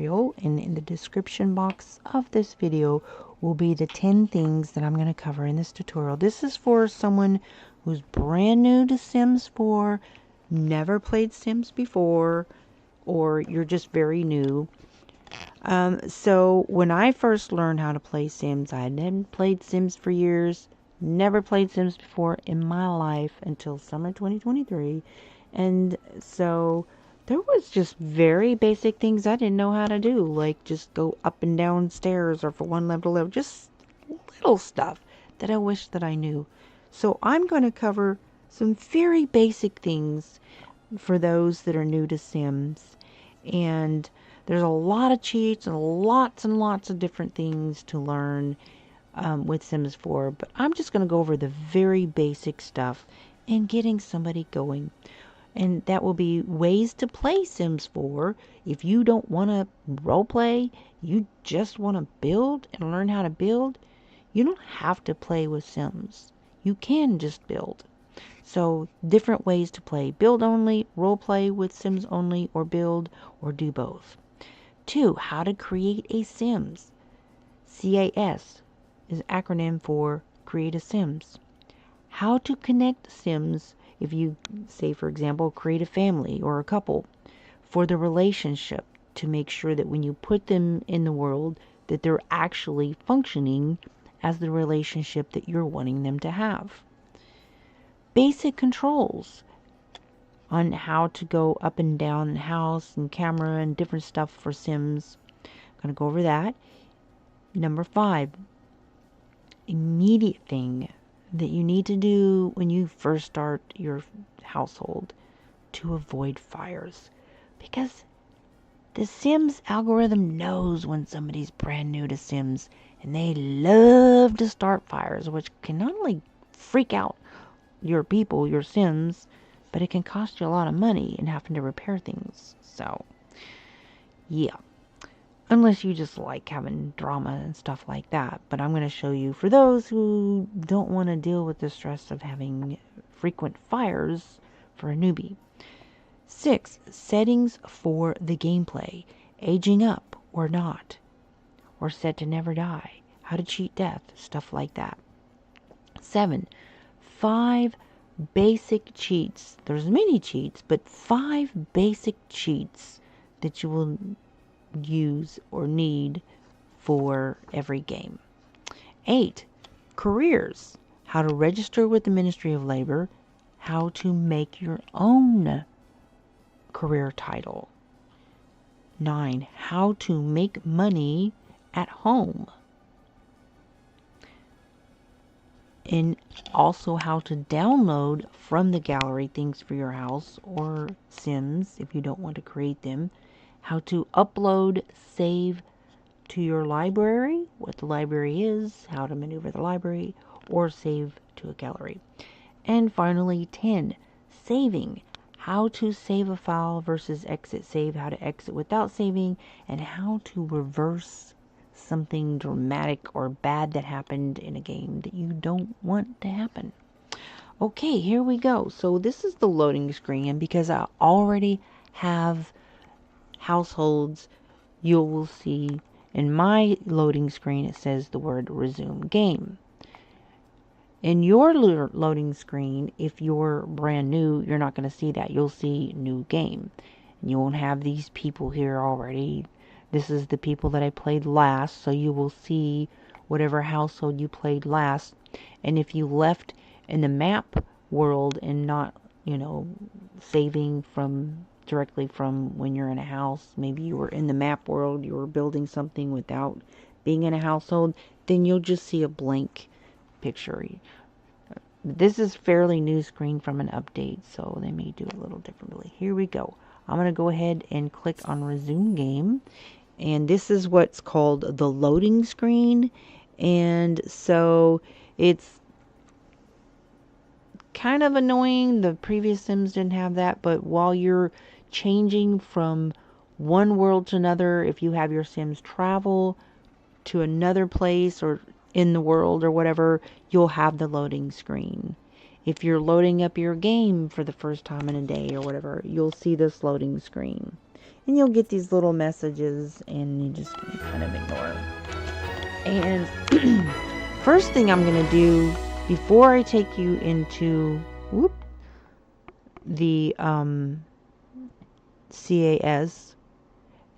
tutorial, and in the description box of this video will be the 10 things that I'm going to cover in this tutorial. This is for someone who's brand new to Sims 4, never played Sims before, or you're just very new. So when I first learned how to play Sims, I hadn't played Sims for years, never played Sims before in my life until summer 2023, and so there was just very basic things I didn't know how to do, like just go up and down stairs or from one level to level, just little stuff that I wish that I knew. So I'm going to cover some very basic things for those that are new to Sims, and there's a lot of cheats and lots of different things to learn with Sims 4, but I'm just going to go over the very basic stuff and getting somebody going. And that will be ways to play Sims 4. If you don't want to role play, you just want to build and learn how to build, you don't have to play with Sims. You can just build. So different ways to play: build only, role play with Sims only, or build, or do both. 2. How to create a Sims. CAS is an acronym for create a Sims. How to connect Sims if you, say for example, create a family or a couple, for the relationship, to make sure that when you put them in the world that they're actually functioning as the relationship that you're wanting them to have. Basic controls on how to go up and down in house and camera and different stuff for Sims. I'm going to go over that. Number 5, immediate thing that you need to do when you first start your household to avoid fires, because the Sims algorithm knows when somebody's brand new to Sims, and they love to start fires, which can not only freak out your people, your Sims, but it can cost you a lot of money in having to repair things. So yeah, unless you just like having drama and stuff like that. But I'm going to show you for those who don't want to deal with the stress of having frequent fires for a newbie. 6. Settings for the gameplay. Aging up or not. Or set to never die. How to cheat death. Stuff like that. 7. 5 basic cheats. There's many cheats, but 5 basic cheats that you will use or need for every game. 8. Careers. How to register with the Ministry of Labor. How to make your own career title. 9. How to make money at home. And also how to download from the gallery things for your house or Sims if you don't want to create them. How to upload, save to your library, what the library is, how to maneuver the library, or save to a gallery. And finally, 10. Saving. How to save a file versus exit save, how to exit without saving, and how to reverse something dramatic or bad that happened in a game that you don't want to happen. Okay, here we go. So this is the loading screen, and because I already have households, you will see in my loading screen it says the word resume game. In your loading screen, if you're brand new, you're not going to see that. You'll see new game. You won't have these people here already. This is the people that I played last, so you will see whatever household you played last. And if you left in the map world and not, saving from directly from when you're in a house, maybe you were in the map world, you were building something without being in a household, then you'll just see a blank picture. This is fairly new screen from an update, so they may do it a little differently. Here we go. I'm going to go ahead and click on resume game, and this is what's called the loading screen. And so it's kind of annoying. The previous Sims didn't have that, but while you're changing from one world to another, if you have your Sims travel to another place or in the world or whatever, you'll have the loading screen. If you're loading up your game for the first time in a day or whatever, you'll see this loading screen. And you'll get these little messages and you just kind of ignore them. And first thing I'm going to do before I take you into the CAS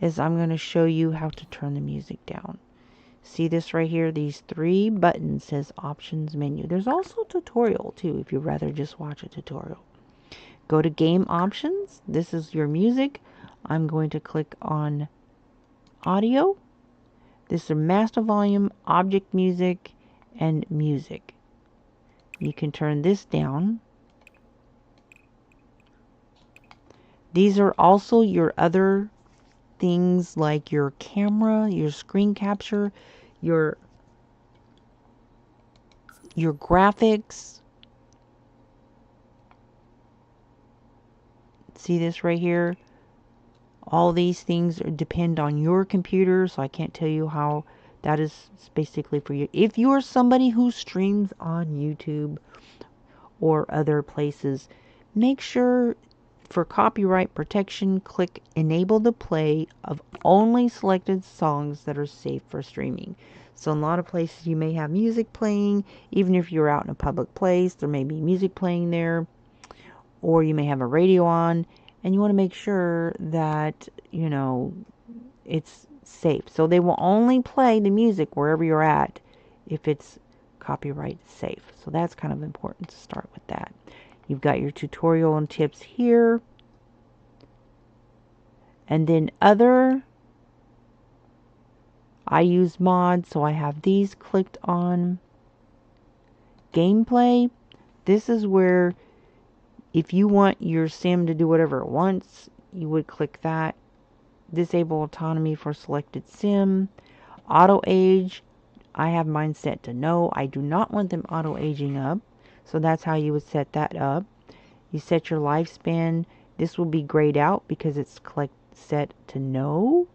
is I'm going to show you how to turn the music down. See this right here? These 3 buttons says options menu. There's also a tutorial too if you'd rather just watch a tutorial. Go to game options. This is your music. I'm going to click on audio. This is master volume, object music, and music. You can turn this down. These are also your other things like your camera, your screen capture, your graphics. See this right here? All these things depend on your computer, so I can't tell you how. That is basically for you. If you are somebody who streams on YouTube or other places, make sure for copyright protection, click enable the play of only selected songs that are safe for streaming. So in a lot of places you may have music playing, even if you're out in a public place, there may be music playing there, or you may have a radio on, and you want to make sure that, you know, it's safe. So they will only play the music wherever you're at if it's copyright safe. So that's kind of important to start with that. You've got your tutorial and tips here. And then other, I use mods, so I have these clicked on. Gameplay, this is where if you want your sim to do whatever it wants, you would click that. Disable autonomy for selected sim. Auto age, I have mine set to no. I do not want them auto aging up. So that's how you would set that up. You set your lifespan. This will be grayed out because it's set to no.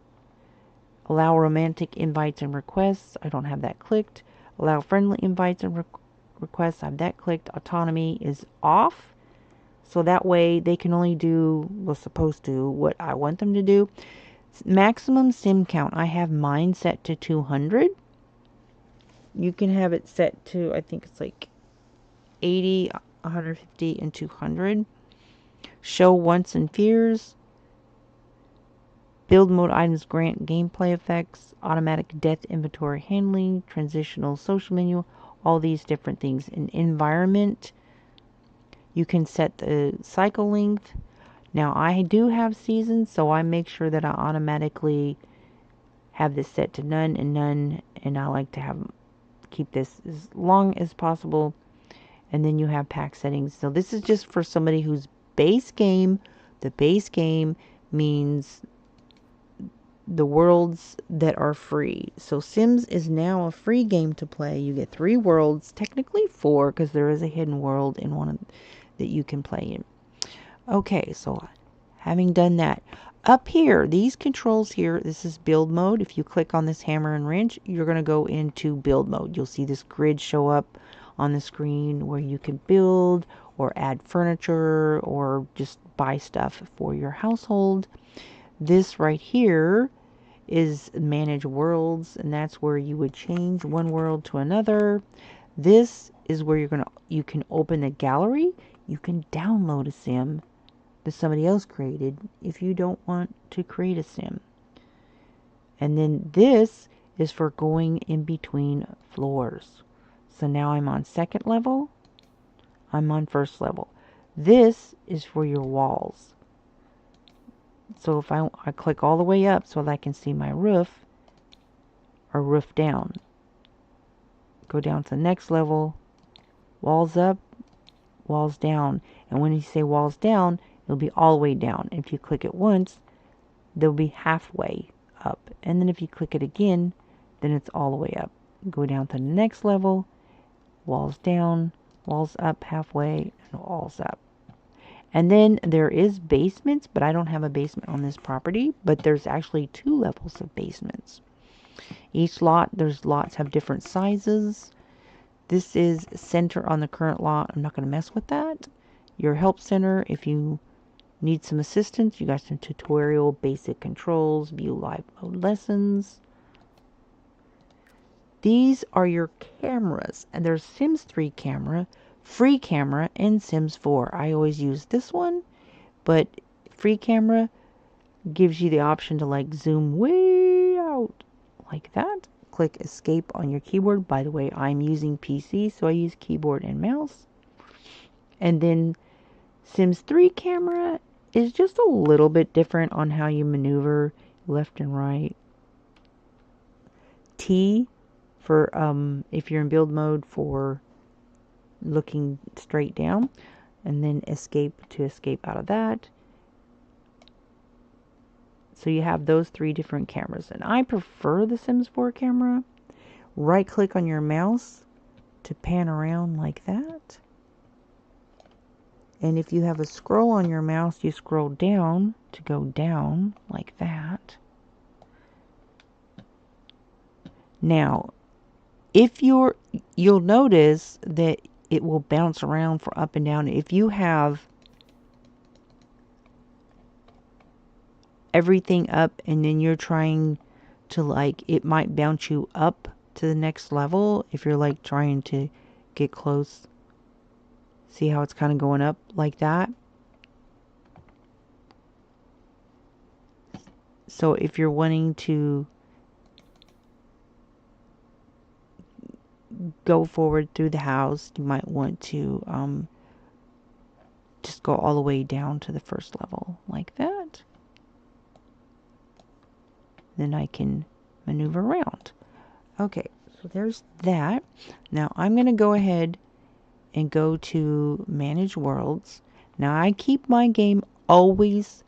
Allow romantic invites and requests. I don't have that clicked. Allow friendly invites and requests. I have that clicked. Autonomy is off. So that way they can only do, well, supposed to, what I want them to do. Maximum sim count, I have mine set to 200. You can have it set to, I think it's like 80, 150, and 200. Show wants and fears. Build mode items grant gameplay effects. Automatic death inventory handling. Transitional social menu. All these different things. In environment, you can set the cycle length. Now I do have seasons, so I make sure that I automatically have this set to none and none, and I like to keep this as long as possible. And then you have pack settings. So this is just for somebody who's base game. The base game means the worlds that are free. So Sims is now a free game to play. You get 3 worlds, technically 4, because there is a hidden world in one of that you can play in. Okay, so having done that, up here, these controls here, this is build mode. If you click on this hammer and wrench, you're going to go into build mode. You'll see this grid show up on the screen where you can build or add furniture or just buy stuff for your household. This right here is manage worlds, and that's where you would change one world to another. This is where you can open a gallery. You can download a sim that somebody else created if you don't want to create a sim. And then this is for going in between floors. So now I'm on 2nd level. I'm on 1st level. This is for your walls. So if I click all the way up so that I can see my roof, or roof down. Go down to the next level. Walls up, walls down. And when you say walls down, it'll be all the way down. If you click it once, they'll be halfway up. And then if you click it again, then it's all the way up. Go down to the next level. Walls down, walls up halfway, and walls up. And then there is basements, but I don't have a basement on this property. But there's actually 2 levels of basements. Each lot, lots have different sizes. This is center on the current lot. I'm not going to mess with that. Your help center, if you Need some assistance? You got some tutorial, basic controls, view live mode lessons. These are your cameras, and there's Sims 3 camera, free camera, and Sims 4. I always use this one, but free camera gives you the option to like zoom way out like that. Click escape on your keyboard. By the way, I'm using PC, so I use keyboard and mouse. And then Sims 3 camera is just a little bit different on how you maneuver left and right. T for if you're in build mode for looking straight down, and then escape to escape out of that. So you have those 3 different cameras, and I prefer the Sims 4 camera. Right click on your mouse to pan around like that. And if you have a scroll on your mouse, you scroll down to go down like that. Now, if you'll notice that it will bounce around for up and down. If you have everything up and then you're trying to like, it might bounce you up to the next level if you're like trying to get close. See how it's kind of going up like that? So if you're wanting to go forward through the house, you might want to just go all the way down to the first level like that. Then I can maneuver around. Okay, so there's that. Now I'm going to go ahead and go to manage worlds. Now I keep my game always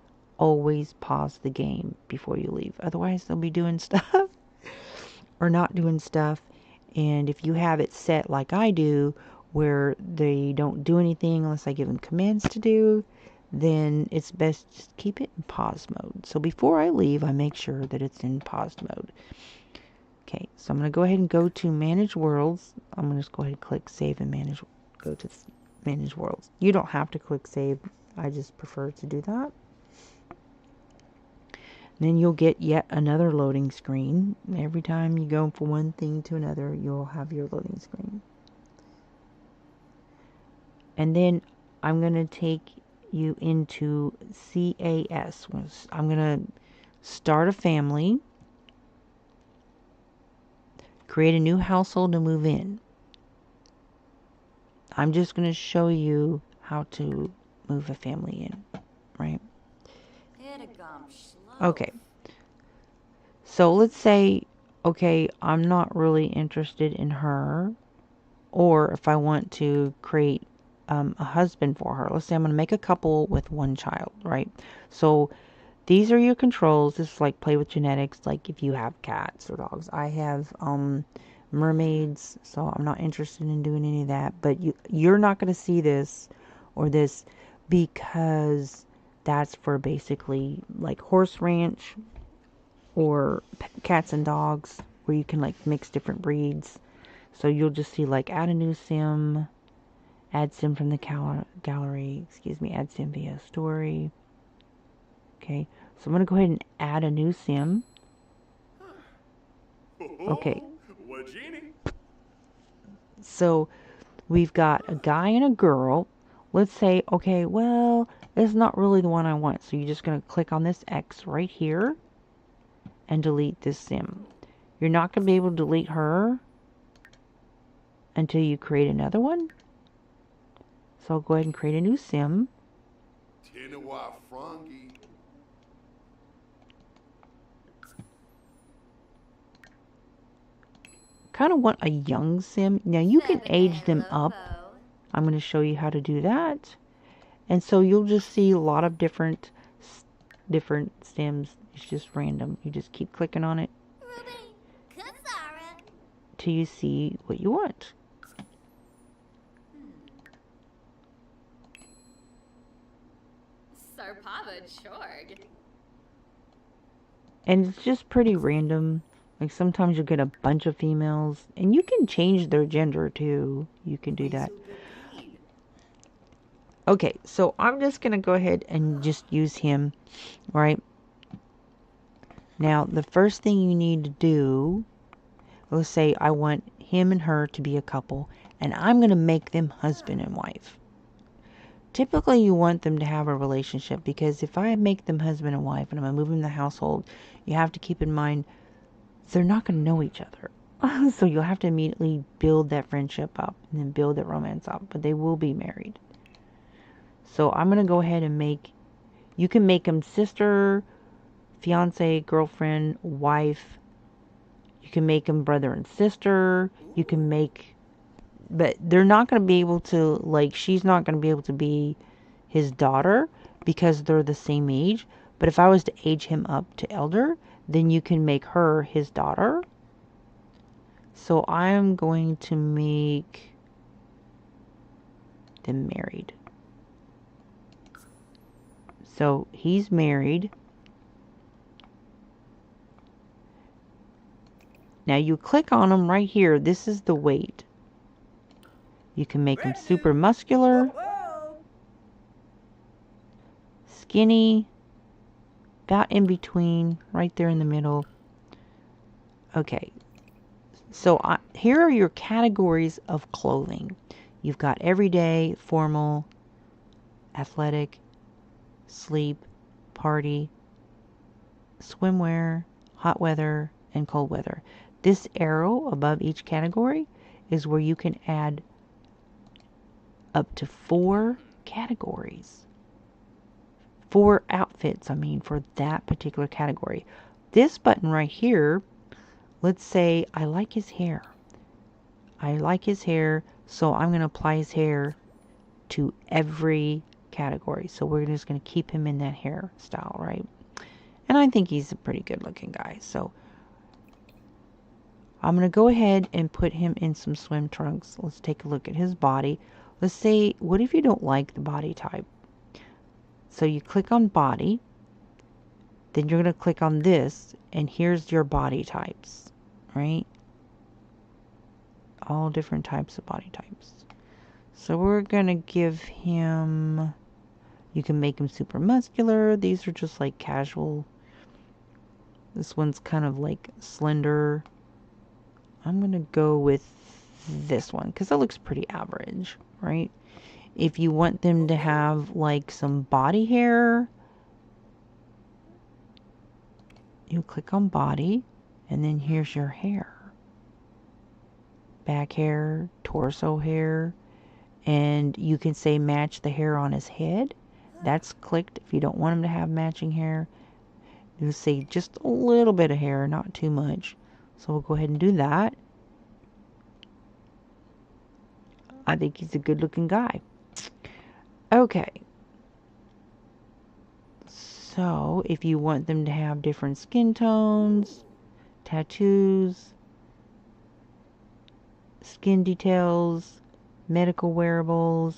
pause the game before you leave. Otherwise they'll be doing stuff or not doing stuff. And if you have it set like I do, where they don't do anything unless I give them commands to do, then it's best just keep it in pause mode. So before I leave, I make sure that it's in pause mode. Okay, so I'm going to go ahead and go to manage worlds. I'm going to just go ahead and click save and manage. Go to manage worlds. You don't have to click save. I just prefer to do that. Then you'll get yet another loading screen. Every time you go from one thing to another, you'll have your loading screen. And then I'm going to take you into CAS. I'm going to start a family, create a new household to move in. I'm just going to show you how to move a family in, right? Okay, so let's say, okay, I'm not really interested in her, or if I want to create a husband for her. Let's say I'm going to make a couple with one child, right? So these are your controls. This is like play with genetics, like if you have cats or dogs. I have mermaids, so I'm not interested in doing any of that, but you're not going to see this or this because that's for basically like horse ranch or cats and dogs where you can like mix different breeds. So you'll just see like add a new sim, add sim from the gallery, add sim via story. Okay, so I'm going to go ahead and add a new sim. Okay. So we've got a guy and a girl. Let's say, okay, well, it's not really the one I want. So you're just going to click on this X right here and delete this sim. You're not going to be able to delete her until you create another one. So I'll go ahead and create a new sim. Kind of want a young sim. Now you can age them up. I'm going to show you how to do that. And so you'll just see a lot of different sims. It's just random. You just keep clicking on it till you see what you want. And it's just pretty random. Like sometimes you'll get a bunch of females, and you can change their gender too. You can do that. Okay, so I'm just going to go ahead and just use him, right? Now, the first thing you need to do, let's say I want him and her to be a couple, and I'm going to make them husband and wife. Typically, you want them to have a relationship, because if I make them husband and wife and I'm going to move in the household, you have to keep in mind they're not going to know each other. So you'll have to immediately build that friendship up and then build that romance up, but they will be married. So I'm going to go ahead and you can make them sister, fiance, girlfriend, wife. You can make them brother and sister. You can but they're not going to be able to, like, she's not going to be able to be his daughter because they're the same age. But if I was to age him up to elder, then you can make her his daughter. So I'm going to make them married. So he's married. Now you click on him right here. This is the weight. You can make him super muscular, skinny, about in between, right there in the middle. Okay. So here are your categories of clothing. You've got everyday, formal, athletic, sleep, party, swimwear, hot weather, and cold weather. This arrow above each category is where you can add up to 4 categories. 4 outfits, for that particular category. This button right here, let's say I like his hair. I like his hair, so I'm going to apply his hair to every category. So we're just going to keep him in that hairstyle, right? And I think he's a pretty good looking guy. So I'm going to go ahead and put him in some swim trunks. Let's take a look at his body. Let's say, what if you don't like the body type? So you click on body, then you're going to click on this, and here's your body types, right? All different types of body types. So we're going to give him, you can make him super muscular. These are just like casual. This one's kind of like slender. I'm going to go with this one because it looks pretty average, right? If you want them to have like some body hair, you click on body, and then here's your hair. Back hair, torso hair, and you can say match the hair on his head. That's clicked. If you don't want him to have matching hair, you say just a little bit of hair, not too much. So we'll go ahead and do that. I think he's a good looking guy. Okay. So if you want them to have different skin tones, tattoos, skin details, medical wearables,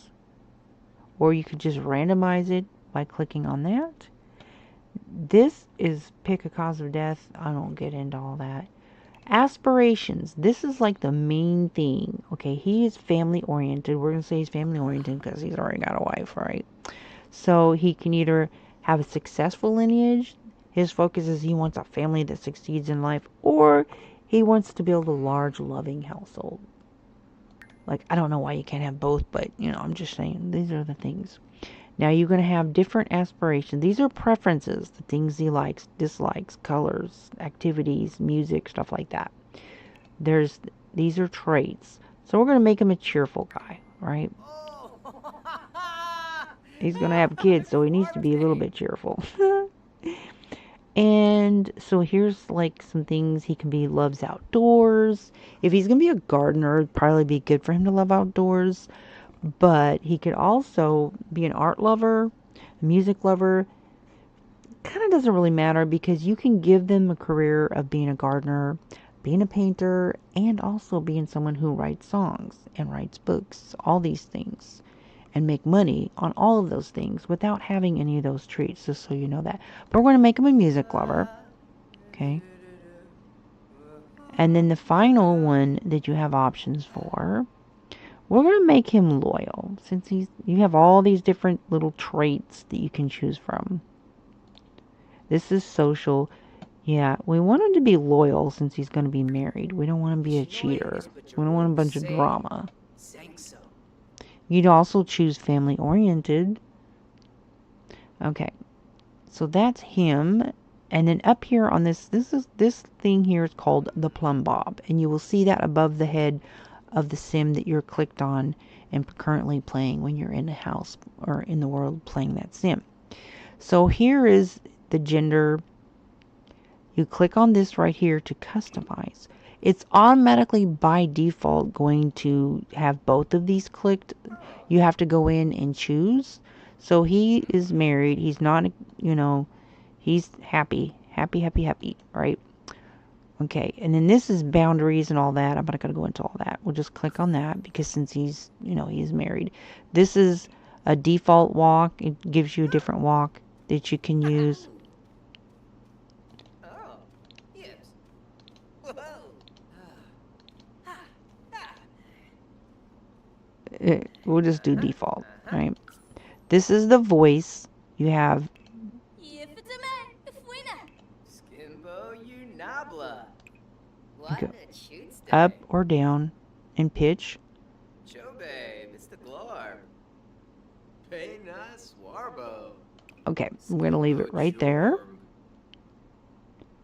or you could just randomize it by clicking on that. This is pick a cause of death. I don't get into all that. Aspirations. This is like the main thing. Okay, he is family oriented. We're going to say he's family oriented because he's already got a wife, right? So he can either have a successful lineage. His focus is he wants a family that succeeds in life, or he wants to build a large, loving household. Like, I don't know why you can't have both, but, I'm just saying, these are the things. Now, you're going to have different aspirations. These are preferences, the things he likes, dislikes, colors, activities, music, stuff like that. These are traits. So we're going to make him a cheerful guy, right? He's going to have kids, so he needs to be a little bit cheerful. And so here's like some things. He can be, loves outdoors. If he's going to be a gardener, it'd probably be good for him to love outdoors. But he could also be an art lover, a music lover. Kind of doesn't really matter because you can give them a career of being a gardener, being a painter, and also being someone who writes songs and writes books, all these things, and make money on all of those things without having any of those traits, just so you know that. But we're going to make him a music lover. Okay. And then the final one that you have options for, We're going to make him loyal, since you have all these different little traits that you can choose from. This is social. Yeah, we want him to be loyal since he's going to be married. We don't want him to be a cheater. We don't want a bunch of drama. You'd also choose family oriented. Okay, so that's him. And then up here on this thing here is called the plumb bob, and you will see that above the head of the sim that you're clicked on and currently playing when you're in the house or in the world playing that sim. So here is the gender. You click on this right here to customize. It's automatically by default going to have both of these clicked. You have to go in and choose. So he is married. He's not, you know, he's happy, right? Okay, and then this is boundaries and all that. I'm not going to go into all that. We'll just click on that because since he's, you know, he's married. This is a default walk. It gives you a different walk that you can use. We'll just do default, right? This is the voice. You have up or down in pitch. Okay, we're going to leave it right there.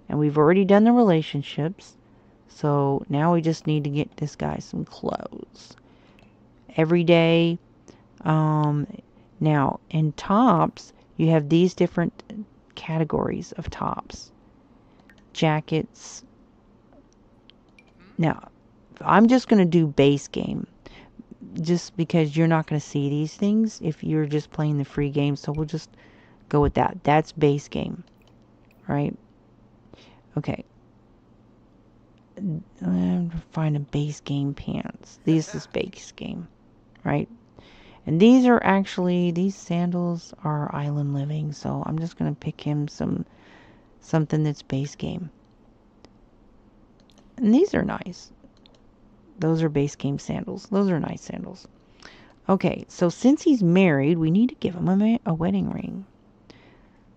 And we've already done the relationships. So now we just need to get this guy some clothes. Every day. Now, in tops, you have these different categories of tops. Jackets. Now, I'm just going to do base game. Just because you're not going to see these things if you're just playing the free game. So we'll just go with that. That's base game. Right? Okay. I'm to find a base game pants. This is base game. Right? And these are actually, these sandals are island living. So I'm just going to pick him something that's base game. And these are nice. Those are base game sandals. Those are nice sandals. Okay, so since he's married, we need to give him a wedding ring.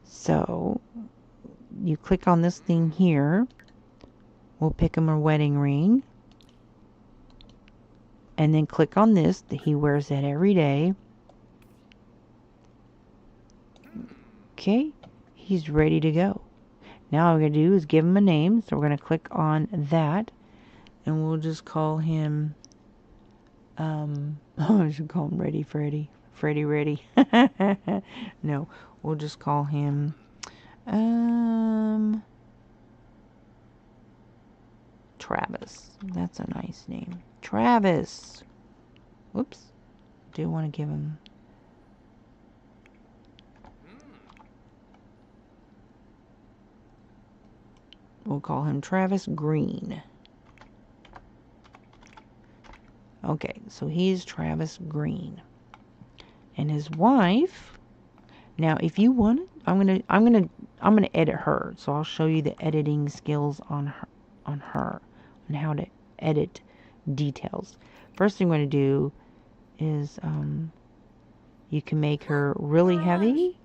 So you click on this thing here. We'll pick him a wedding ring. And then click on this. He wears that every day. Okay, he's ready to go. Now all we're going to do is give him a name. So we're going to click on that. And we'll just call him, I should call him Ready Freddy. Freddy Ready. No, we'll just call him, Travis. That's a nice name. Travis. Whoops. Do want to give him. We'll call him Travis Green. Okay, so he's Travis Green. And his wife. Now, if you want, I'm gonna edit her. So I'll show you the editing skills on her, and how to edit details. First thing I'm going to do is you can make her really heavy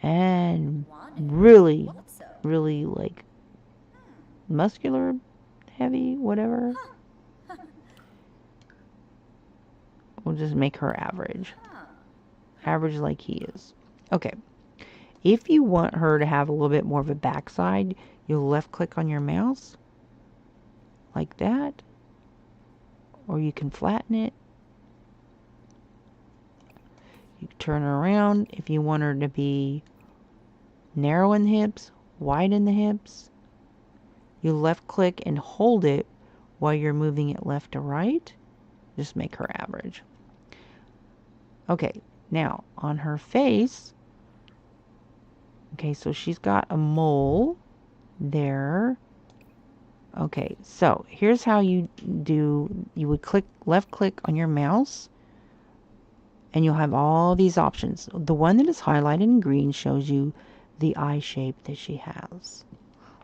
and really like muscular, heavy, whatever. We'll just make her average. Average like he is. Okay. If you want her to have a little bit more of a backside, you'll left click on your mouse. Like that. Or you can flatten it. You can turn her around. If you want her to be narrow in the hips, wide in the hips, you left click and hold it while you're moving it left to right. Just make her average. Okay, now on her face, okay, so she's got a mole there. Okay, so here's how you do, you would click, left click on your mouse, and you'll have all these options. The one that is highlighted in green shows you the eye shape that she has.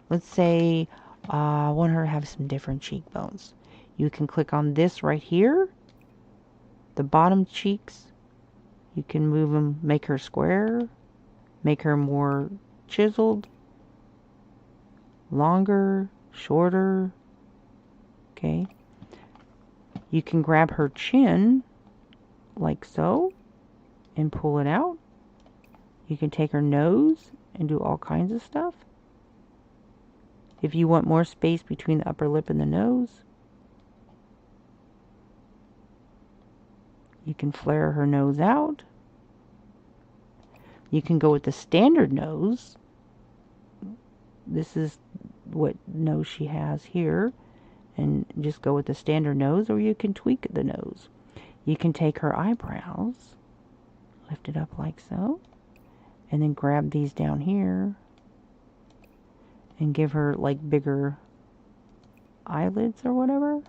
Let's say I want her to have some different cheekbones. You can click on this right here, The bottom cheeks, you can move them, make her square, make her more chiseled, longer, shorter. Okay. You can grab her chin like so and pull it out. You can take her nose and do all kinds of stuff. If you want more space between the upper lip and the nose, you can flare her nose out. You can go with the standard nose. This is what nose she has here. And just go with the standard nose, or you can tweak the nose. You can take her eyebrows, lift it up like so, and then grab these down here and give her like bigger eyelids or whatever.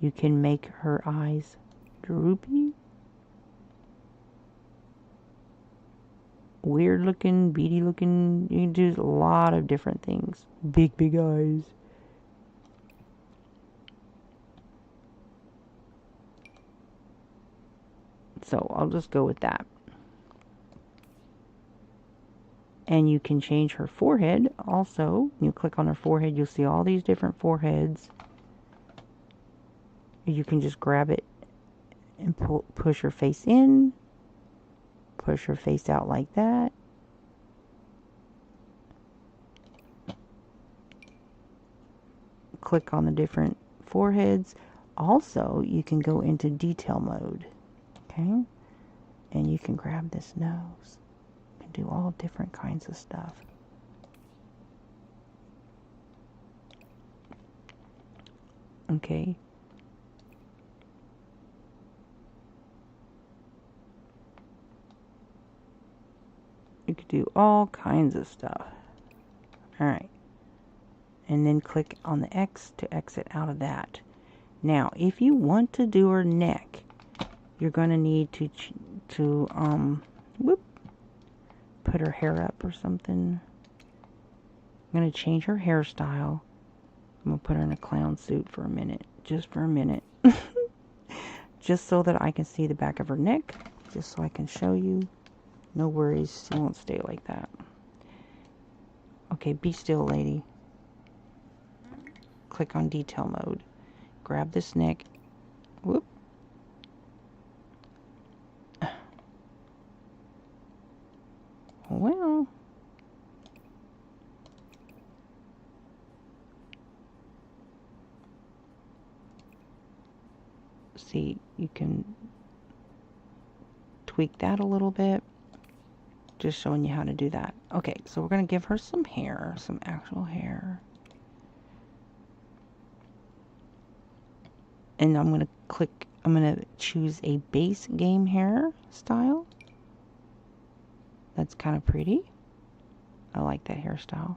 You can make her eyes droopy, weird looking, beady looking. You can do a lot of different things. Big eyes. So I'll just go with that. And you can change her forehead also. You click on her forehead, you'll see all these different foreheads. You can just grab it and push her face in, push her face out like that. Click on the different foreheads. Also, you can go into detail mode. Okay? And you can grab this nose. You can do all different kinds of stuff. Okay. You could do all kinds of stuff. Alright. And then click on the X to exit out of that. Now, if you want to do her neck, you're going to need to put her hair up or something. I'm going to change her hairstyle. I'm going to put her in a clown suit for a minute. Just for a minute. Just so that I can see the back of her neck. Just so I can show you. No worries. She won't stay like that. Okay, be still, lady. Click on detail mode. Grab this neck. Whoop. Well. See, you can tweak that a little bit. Just showing you how to do that. Okay, so we're going to give her some hair, some actual hair. And I'm going to choose a base game hair style. That's kind of pretty. I like that hairstyle.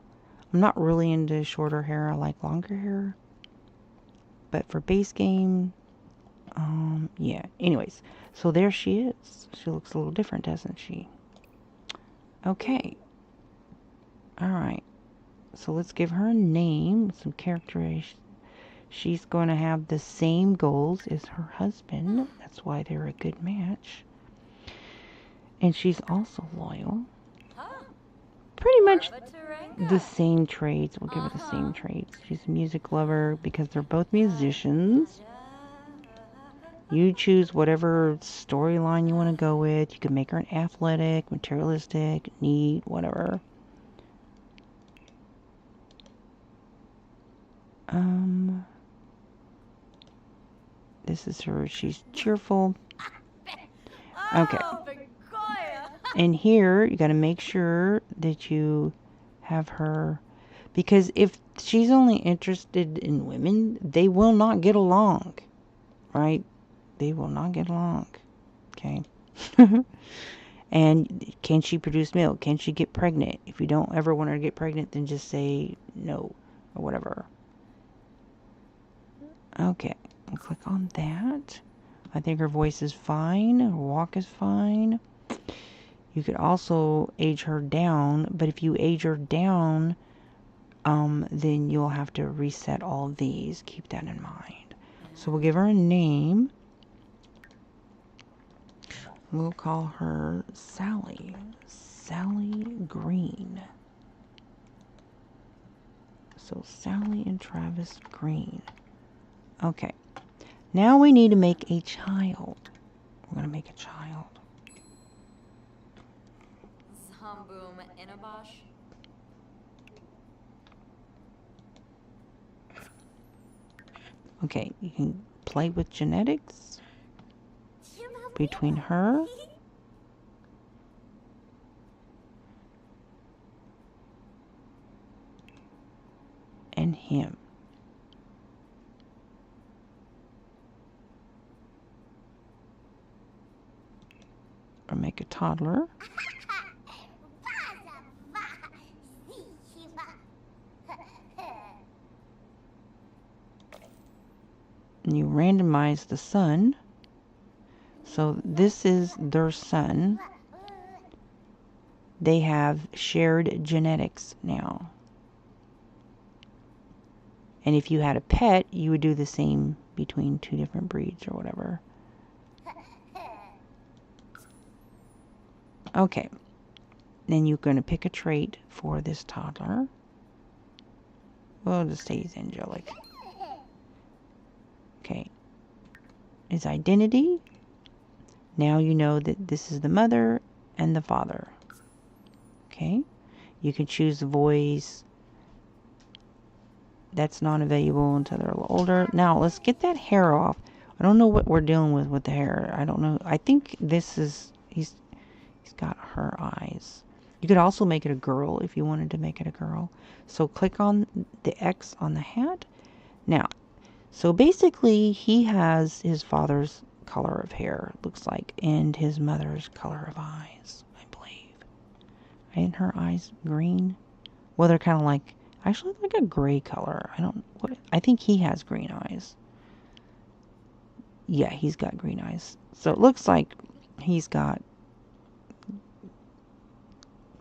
I'm not really into shorter hair. I like longer hair. But for base game, yeah. Anyways, so there she is. She looks a little different, doesn't she? Okay. Alright. So let's give her a name, some characteristics. She's going to have the same goals as her husband. That's why they're a good match. And she's also loyal. Pretty much the same traits. We'll give her the same traits. She's a music lover because they're both musicians. You choose whatever storyline you want to go with. You can make her an athletic, materialistic, neat, whatever. This is her. She's cheerful. Okay. And here, you got to make sure that you have her, because if she's only interested in women, they will not get along, right? They will not get along. Okay. And can she produce milk? Can she get pregnant? If you don't ever want her to get pregnant, then just say no or whatever. Okay. I'll click on that. I think her voice is fine. Her walk is fine. You could also age her down, but if you age her down, then you'll have to reset all of these. Keep that in mind. So we'll give her a name. We'll call her Sally. Sally Green. So Sally and Travis Green. Okay. Now we need to make a child. We're going to make a child. Zamboom Inabosh. Okay, you can play with genetics between her and him. Or make a toddler. And you randomize the son. So this is their son. They have shared genetics now. And if you had a pet, you would do the same between two different breeds or whatever. Okay. Then you're going to pick a trait for this toddler. We'll just say he's angelic. Okay. His identity. Now you know that this is the mother and the father. Okay. You can choose the voice. That's not available until they're a little older. Now let's get that hair off. I don't know what we're dealing with the hair. I don't know. I think this is, he's got her eyes. You could also make it a girl if you wanted to make it a girl. So click on the X on the hat. Now, so basically he has his father's color of hair, it looks like, and his mother's color of eyes, I believe. Ain't her eyes green? Well, they're kind of like, actually like a gray color. I think he has green eyes. Yeah, he's got green eyes. So it looks like he's got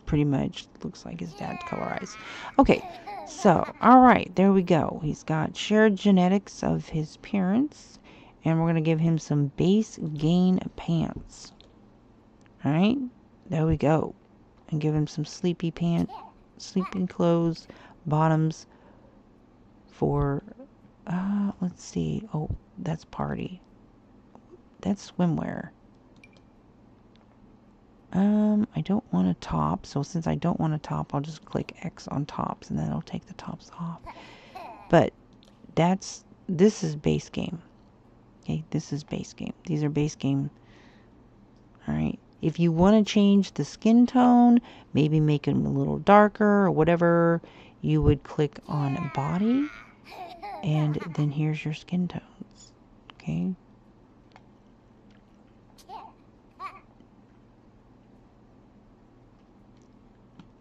pretty much looks like his dad's color eyes. Okay, so, alright, there we go. He's got shared genetics of his parents, and we're going to give him some base gain pants. Alright, there we go. And give him some sleeping clothes, bottoms for, let's see, oh, that's party. That's swimwear. I don't want a top, so since I don't want a top, I'll just click X on tops, and then it'll take the tops off. But this is base game. Okay, this is base game. These are base game. Alright, if you want to change the skin tone, maybe make them a little darker or whatever, you would click on body, and then here's your skin tones. Okay.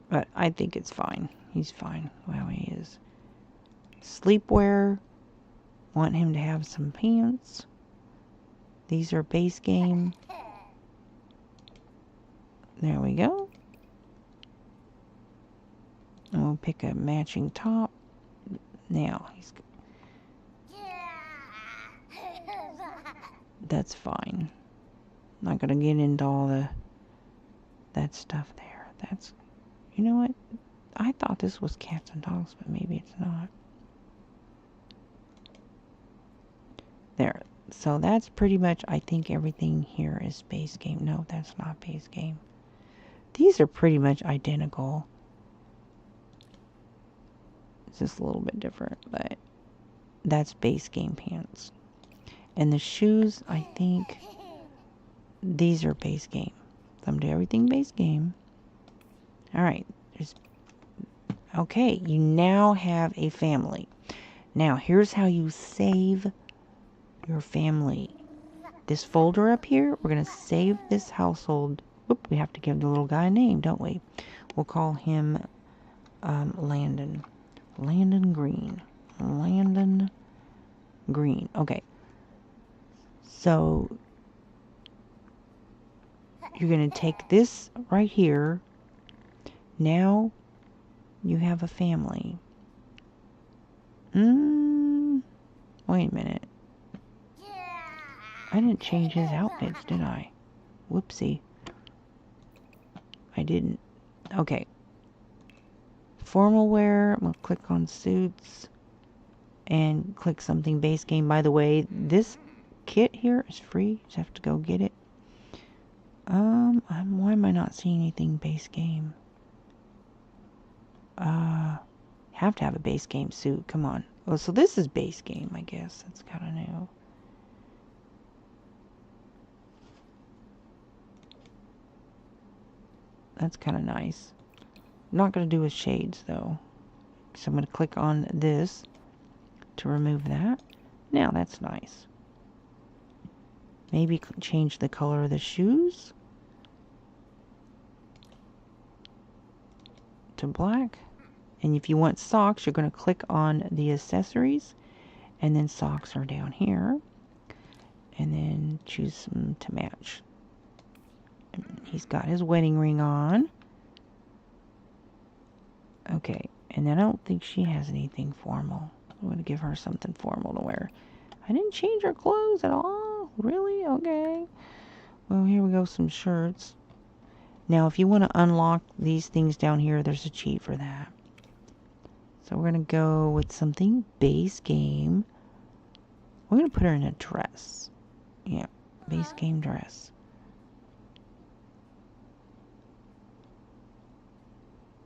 But I think it's fine. He's fine how he is. Sleepwear. Want him to have some pants. These are base game. There we go. And we'll pick a matching top. Now, that's fine. Not gonna get into all that stuff there. That's, you know what? I thought this was cats and dogs, but maybe it's not. There. So that's pretty much, I think everything here is base game. No, that's not base game. These are pretty much identical. It's just a little bit different, but that's base game pants. And the shoes, I think these are base game. So I'm doing everything base game. Alright. Okay, you now have a family. Now, here's how you save your family. This folder up here, we're going to save this household. Whoop, we have to give the little guy a name, don't we? We'll call him Landon. Landon Green. Landon Green. Okay. So, you're going to take this right here. Now, you have a family. Wait a minute. I didn't change his outfits, did I? Whoopsie. I didn't. Okay. Formal wear. I'm going to click on suits and click something base game. By the way, this kit here is free. Just have to go get it. Why am I not seeing anything base game? Have to have a base game suit. Come on. Oh, so this is base game, I guess. That's kind of new. That's kind of nice. I'm not going to do with shades, though. So I'm going to click on this to remove that. Now, that's nice. Maybe change the color of the shoes to black. And if you want socks, you're going to click on the accessories, and then socks are down here, and then choose some to match. And he's got his wedding ring on. Okay, and then I don't think she has anything formal. I'm going to give her something formal to wear. I didn't change her clothes at all. Really? Okay. Well, here we go, some shirts. Now, if you want to unlock these things down here, there's a cheat for that. So we're going to go with something base game. We're going to put her in a dress. Yeah, base game dress.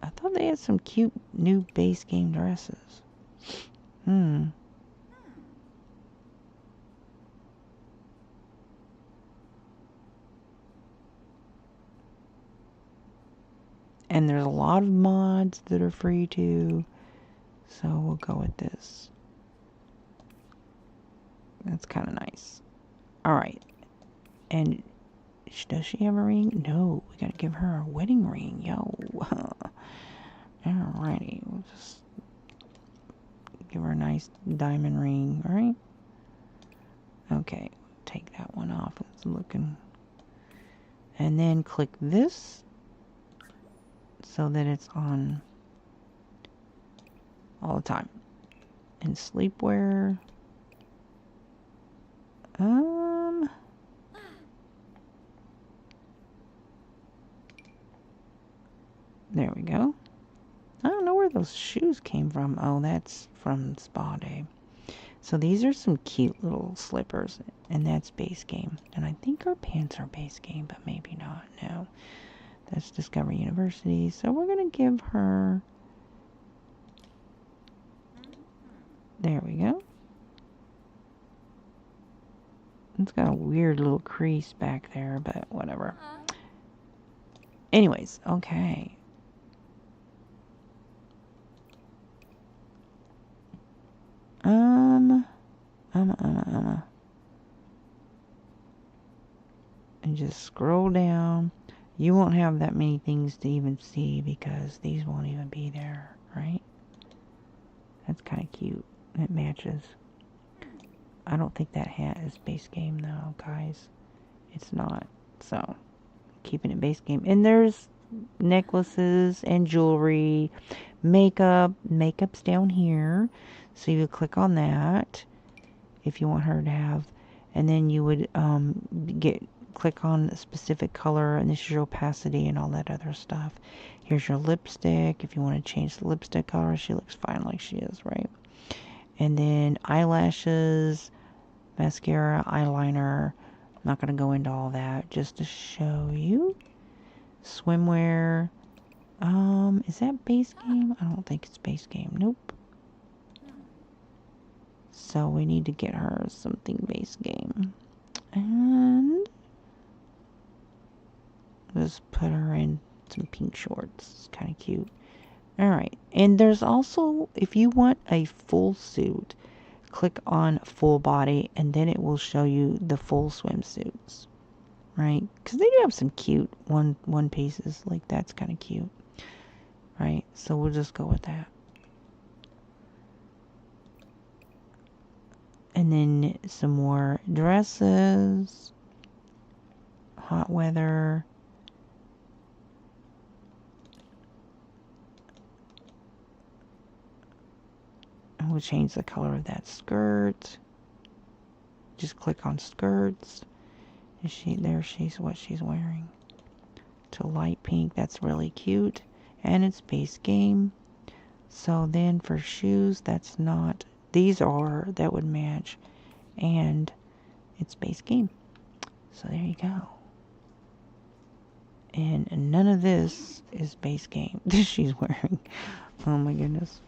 I thought they had some cute new base game dresses. And there's a lot of mods that are free too. So we'll go with this. That's kind of nice. Alright. And does she have a ring? No. We gotta give her a wedding ring. Yo. Alrighty. We'll just give her a nice diamond ring. Alright. Okay. Take that one off. It's looking. And then click this so that it's on all the time. And sleepwear. There we go. I don't know where those shoes came from. Oh, that's from Spa Day. So these are some cute little slippers, and that's base game. And I think her pants are base game, but maybe not. No. That's Discovery University. So we're going to give her... There we go. It's got a weird little crease back there, but whatever. Anyways, okay. And just scroll down. You won't have that many things to even see because these won't even be there, right? That's kind of cute. It matches. I don't think that hat is base game though, guys. It's not. So, keeping it base game. And there's necklaces and jewelry, makeup. Makeup's down here. So you would click on that if you want her to have. And then you would click on a specific color, and this is your opacity and all that other stuff. Here's your lipstick. If you want to change the lipstick color, she looks fine like she is, right? And then eyelashes, mascara, eyeliner. I'm not going to go into all that, just to show you. Swimwear. Is that base game? I don't think it's base game. Nope. So we need to get her something base game. And just put her in some pink shorts. It's kind of cute. Alright. And there's also, if you want a full suit, click on full body, and then it will show you the full swimsuits. Right? Because they do have some cute one pieces. Like, that's kind of cute. Right? So we'll just go with that. And then some more dresses. Hot weather. And we'll change the color of that skirt. Just click on skirts. She's what she's wearing. To light pink, that's really cute. And it's base game. So then for shoes, that's not, that would match. And it's base game. So there you go. And none of this is base game that she's wearing. Oh my goodness.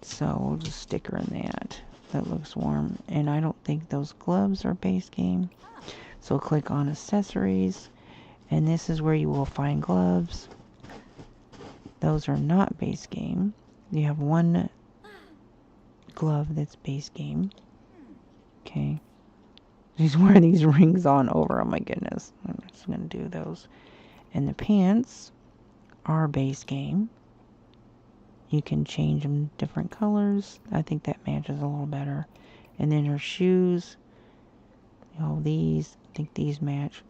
So we'll just stick her in that. That looks warm. And I don't think those gloves are base game. So click on accessories. And this is where you will find gloves. Those are not base game. You have one glove that's base game. Okay. She's wearing these rings on over. Oh my goodness. I'm just going to do those. And the pants are base game. You can change them different colors. I think that matches a little better. And then her shoes. You know, these. I think these match.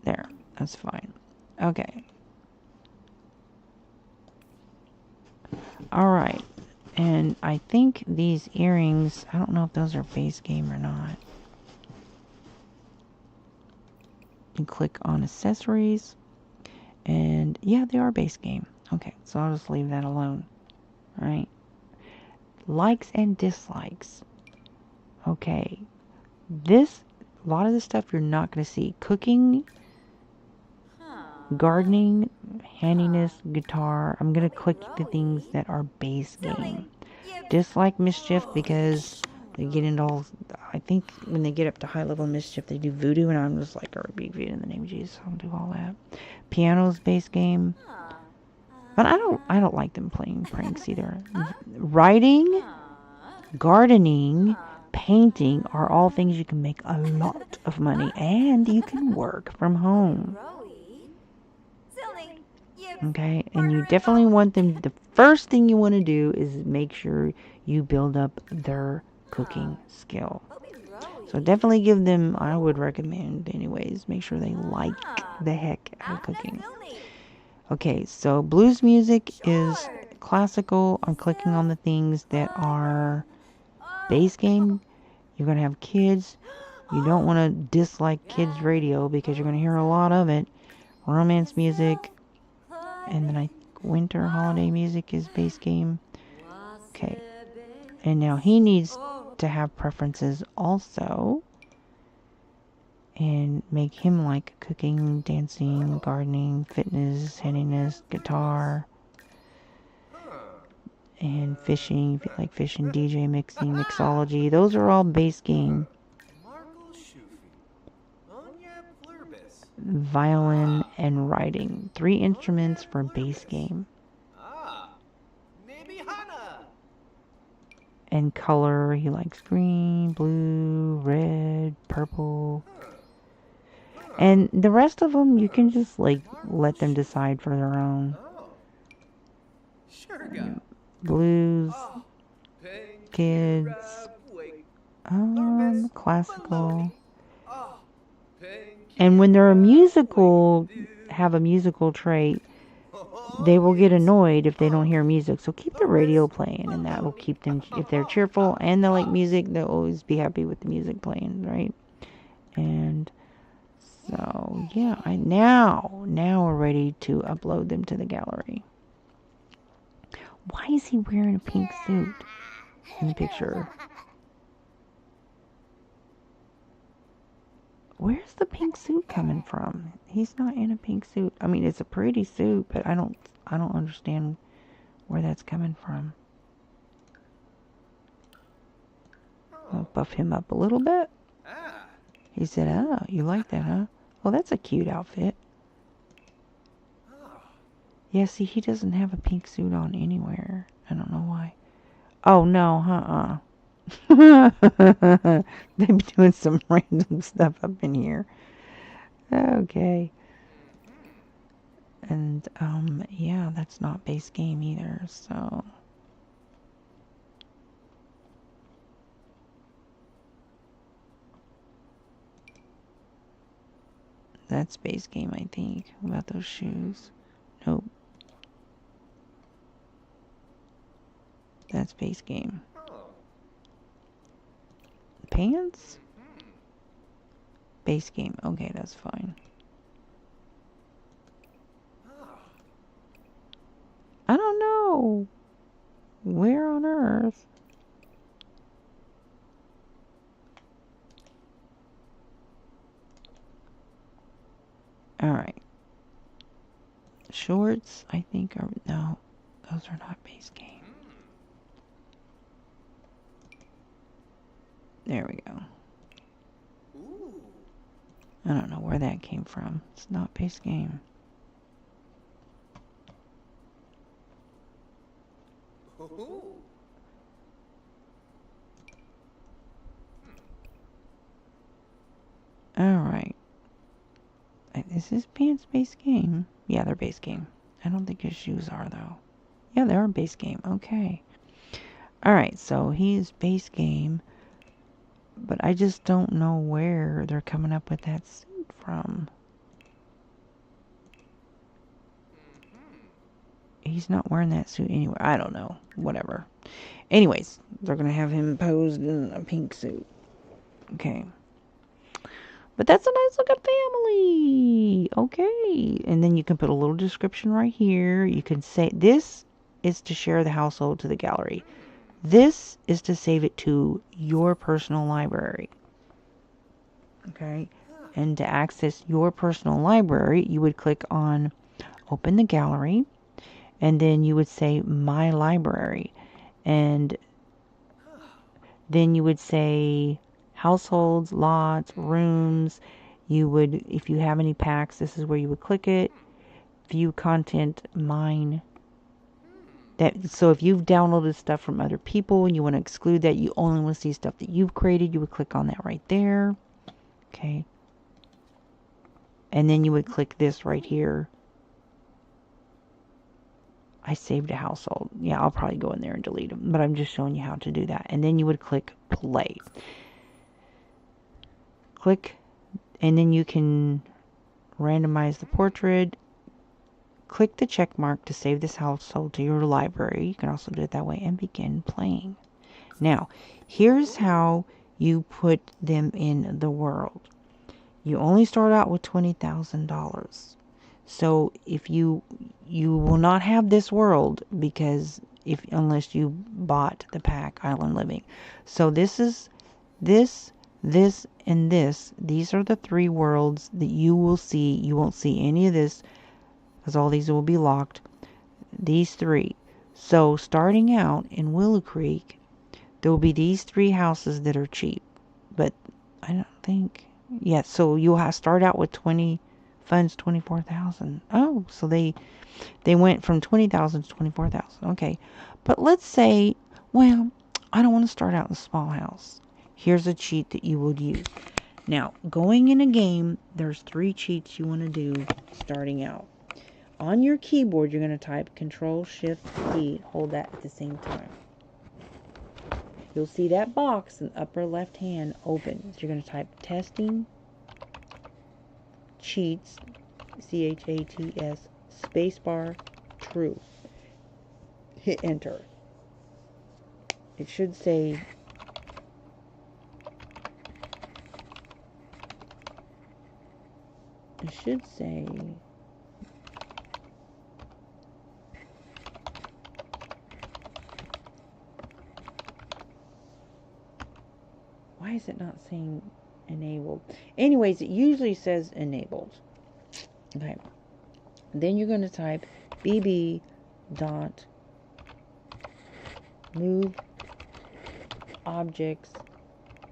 There. That's fine. Okay. Alright. And I think these earrings, I don't know if those are base game or not. You click on accessories. And yeah, they are base game. Okay, so I'll just leave that alone. Right? Likes and dislikes. Okay. A lot of this stuff you're not going to see. Cooking, gardening, handiness, guitar. I'm going to click the things that are base game. Dislike mischief because they get into all, I think when they get up to high level mischief they do voodoo, and I'm just like, I rebuke voodoo in the name of Jesus. I'll do all that. Piano's base game. But I don't like them playing pranks either. Writing, gardening, painting are all things you can make a lot of money, and you can work from home. Okay, and you definitely want them, the first thing you want to do is make sure you build up their cooking skill. So definitely give them, I would recommend anyways, make sure they like the heck out of cooking. Okay, so blues music is classical. I'm clicking on the things that are base game. You're going to have kids. You don't want to dislike kids radio because you're going to hear a lot of it. Romance music. And then winter holiday music is base game. Okay. And now he needs to have preferences also. And make him like cooking, dancing, gardening, fitness, handiness, guitar. And fishing, if you like fishing, DJ, mixing, mixology. Those are all base game. Violin and writing. 3 instruments for base game. And color, he likes green, blue, red, purple. And the rest of them, you can just like let them decide for their own. Blues, kids, classical. And when they're have a musical trait, they will get annoyed if they don't hear music. So keep the radio playing, and that will keep them, if they're cheerful and they like music, they'll always be happy with the music playing, right? And so, yeah, now we're ready to upload them to the gallery. Why is he wearing a pink suit in the picture? Where's the pink suit coming from? He's not in a pink suit. I mean, it's a pretty suit, but I don't understand where that's coming from. I'll buff him up a little bit. He said, "Oh, you like that, huh? Well, that's a cute outfit." Yeah, see, he doesn't have a pink suit on anywhere. I don't know why. Oh, no, They've been doing some random stuff up in here. Okay. And, yeah, that's not base game either, so. That's base game, I think. What about those shoes? Nope. That's base game. pants? Base game. Okay, that's fine. I don't know. Where on earth? Alright. Shorts, I think are... No, those are not base game. There we go. I don't know where that came from. It's not base game. Alright. Is his pants base game? Yeah, they're base game. I don't think his shoes are, though. Yeah, they are base game. Okay. Alright, so he's base game. But I just don't know where they're coming up with that suit from. He's not wearing that suit anywhere. I don't know. Whatever. Anyways, they're going to have him posed in a pink suit. Okay. But that's a nice looking family. Okay. And then you can put a little description right here. You can say, this is to share the household to the gallery. This is to save it to your personal library. Okay. And to access your personal library, you would click on open the gallery. And then you would say my library. And then you would say households, lots, rooms. You would, if you have any packs, this is where you would click it. View content, mine. So if you've downloaded stuff from other people and you want to exclude that, you only want to see stuff that you've created, you would click on that right there. Okay. And then you would click this right here. I saved a household. Yeah, I'll probably go in there and delete them, but I'm just showing you how to do that. And then you would click play. Click, and then you can randomize the portrait. Click the check mark to save this household to your library. You can also do it that way and begin playing. Now, here's how you put them in the world. You only start out with $20,000. So if you will not have this world because unless you bought the pack Island Living. So this is this, and this. These are the three worlds that you will see. You won't see any of this because all these will be locked. These three. So starting out in Willow Creek, there will be these three houses that are cheap. But I don't think... Yeah, so you'll start out with 24,000. Oh, so they went from 20,000 to 24,000. Okay. But let's say, well, I don't want to start out in a small house. Here's a cheat that you would use. Now, going in a game, there's 3 cheats you want to do starting out. On your keyboard, you're going to type Control-Shift-P. Hold that at the same time. You'll see that box in the upper left hand open. So you're going to type testing cheats, CHATS, spacebar, true. Hit enter. It should say why is it not saying enabled? Anyways, it usually says enabled. Okay. Then you're going to type bb dot move objects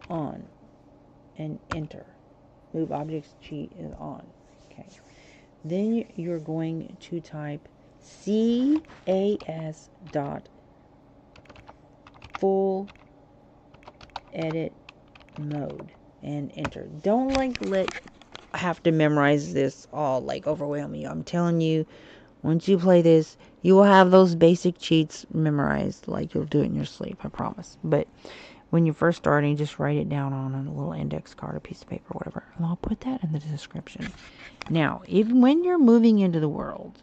on and enter. Move objects cheat is on. Okay. Then you're going to type cas dot full edit mode and enter. Don't have to memorize this all overwhelm you. I'm telling you, once you play this, you will have those basic cheats memorized you'll do it in your sleep, I promise. But when you're first starting, just write it down on a little index card, a piece of paper, whatever. And I'll put that in the description. Now, even when you're moving into the world,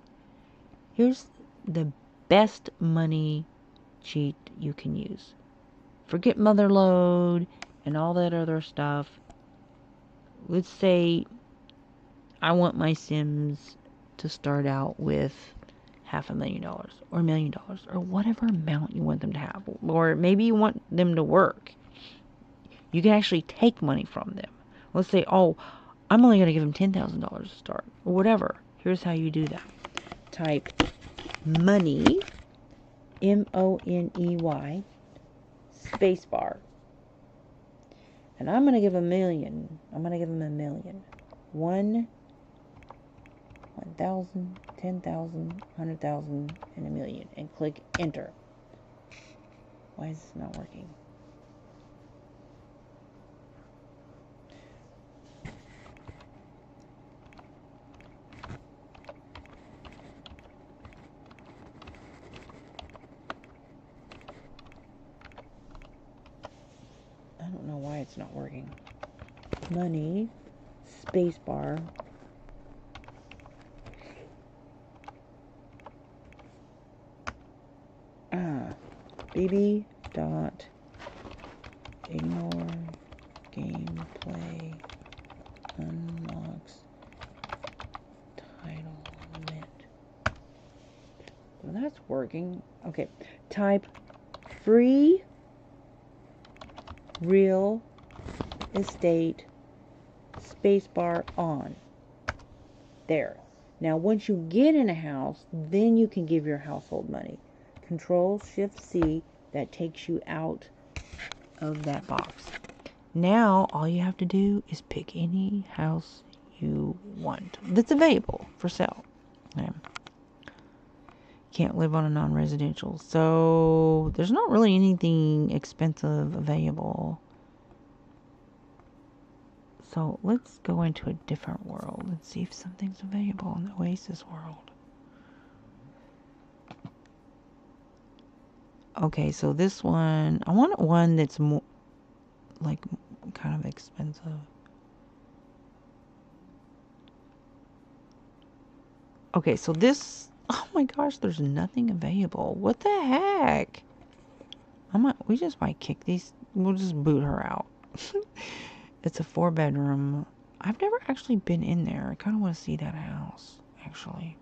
here's the best money cheat you can use. Forget mother load. and all that other stuff. Let's say I want my Sims to start out with $500,000 or $1 million or whatever amount you want them to have. Or maybe you want them to work. You can actually take money from them. Let's say, oh, I'm only going to give them $10,000 to start or whatever. Here's how you do that. Type money, M-O-N-E-Y, spacebar. And I'm going to give $1 million. I'm going to give them $1 million. 1, 1,000, 10,000, 100,000, and $1 million. And click enter. Why is this not working? I don't know why it's not working. Money, spacebar. BB dot ignore gameplay unlocks title limit. Well, that's working. Okay, type free real estate spacebar on. There. Now, once you get in a house, then you can give your household money. Control-Shift-C, that takes you out of that box. Now, all you have to do is pick any house you want that's available for sale. Okay. Can't live on a non-residential. So, there's not really anything expensive available. So, let's go into a different world and see if something's available in the Oasis world. Okay, so this one, I want one that's more, like, kind of expensive. Okay, so this, oh my gosh, there's nothing available. What the heck? We just might kick these, we'll just boot her out. It's a 4-bedroom. I've never actually been in there. I kind of want to see that house, actually.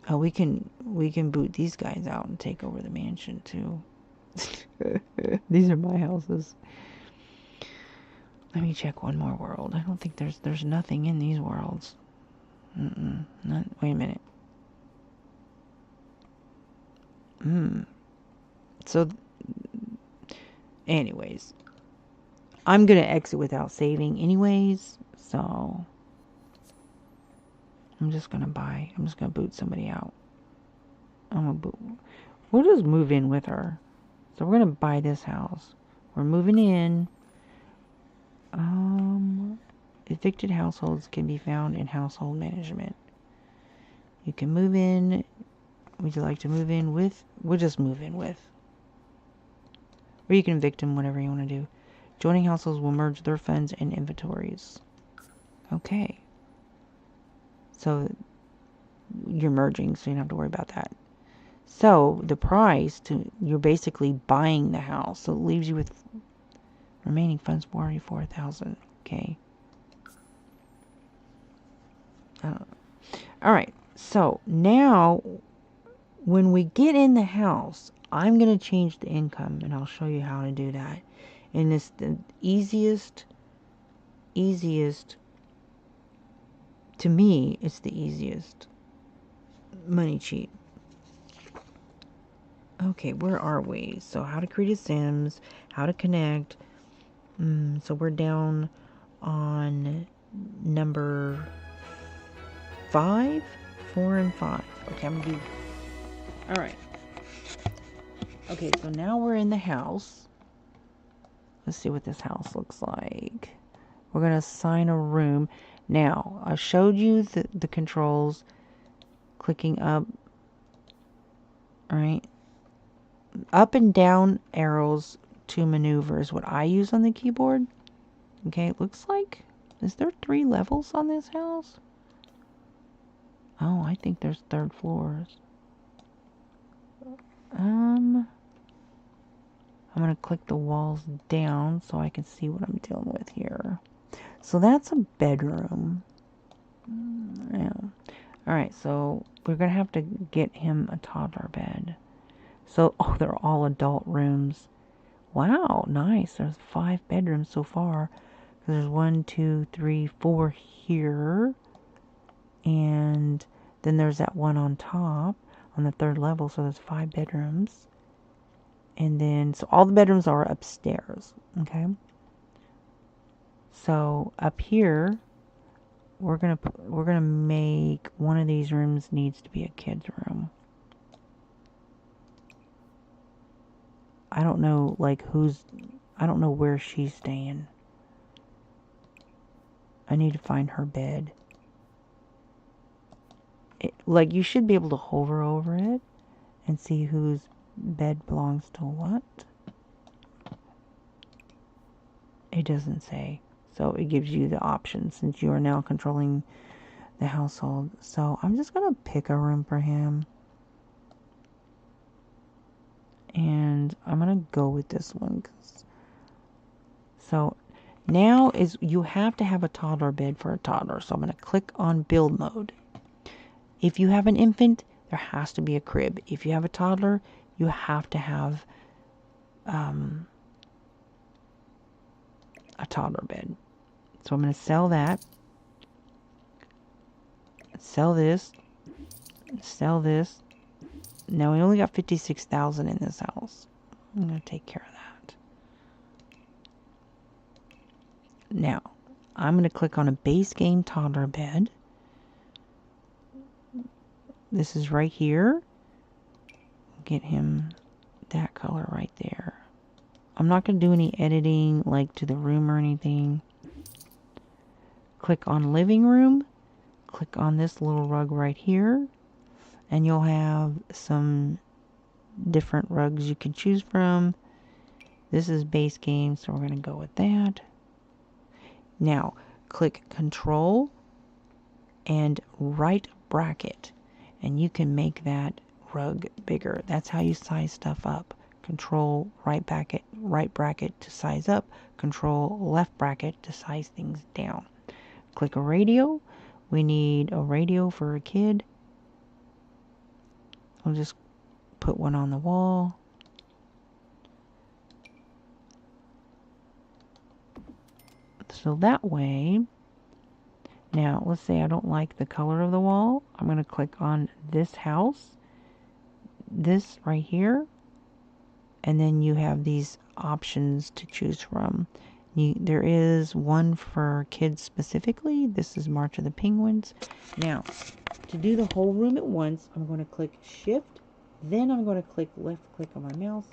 Oh, we can boot these guys out and take over the mansion too. These are my houses. Let me check one more world. I don't think there's nothing in these worlds. Wait a minute. So, anyways, I'm gonna exit without saving, anyways. So, I'm just gonna boot somebody out. We'll just move in with her. So we're gonna buy this house. We're moving in. Evicted households can be found in household management. You can move in. Would you like to move in with? We'll just move in with. Or you can evict them, whatever you want to do. Joining households will merge their funds and inventories. Okay. So you're merging, so you don't have to worry about that. So the price you're basically buying the house. So it leaves you with remaining funds $44,000. Okay. All right. So now, when we get in the house, I'm going to change the income, and I'll show you how to do that. And it's the easiest, to me, it's the easiest money cheat. Okay, where are we? So how to create a Sims, how to connect. So we're down on number 5, 4, and 5. Okay, I'm gonna do. All right. Okay, so now we're in the house. Let's see what this house looks like. We're gonna assign a room. Now, I showed you the controls. Clicking up. All right. Up and down arrows to maneuver is what I use on the keyboard. Okay, it looks like. Is there 3 levels on this house? Oh, I think there's 3rd floors. I'm I'm going to click the walls down so I can see what I'm dealing with here. So that's a bedroom. Yeah. Alright, so we're going to have to get him a toddler bed. So, oh, they're all adult rooms. Wow, nice. There's 5 bedrooms so far. There's 1, 2, 3, 4 here. And then there's that one on top on the 3rd level. So there's 5 bedrooms. And then, so all the bedrooms are upstairs. Okay. So up here, we're gonna make one of these rooms needs to be a kid's room. I don't know, like, I don't know where she's staying. I need to find her bed. Like, you should be able to hover over it and see whose bed belongs to what. It doesn't say. So it gives you the option since you are now controlling the household. So I'm just going to pick a room for him. And I'm going to go with this one. So now is you have to have a toddler bed for a toddler. So I'm going to click on build mode. If you have an infant, there has to be a crib. If you have a toddler, you have to have a toddler bed. So I'm going to sell that. Sell this. Sell this. Now we only got 56,000 in this house. I'm going to take care of that. Now, I'm going to click on a base game toddler bed. This is right here. Get him that color right there. I'm not going to do any editing like to the room or anything. Click on living room. Click on this little rug right here. And you'll have some different rugs you can choose from. This is base game, so we're going to go with that. Now, click Control and right bracket. And you can make that rug bigger. That's how you size stuff up. Control right bracket to size up. Control left bracket to size things down. Click a radio. We need a radio for a kid. I'll just put one on the wall. So that way, now let's say I don't like the color of the wall. I'm going to click on this house, this right here, and then you have these options to choose from. There is one for kids specifically. This is March of the Penguins. Now, to do the whole room at once, I'm going to click Shift, then I'm going to click left click on my mouse,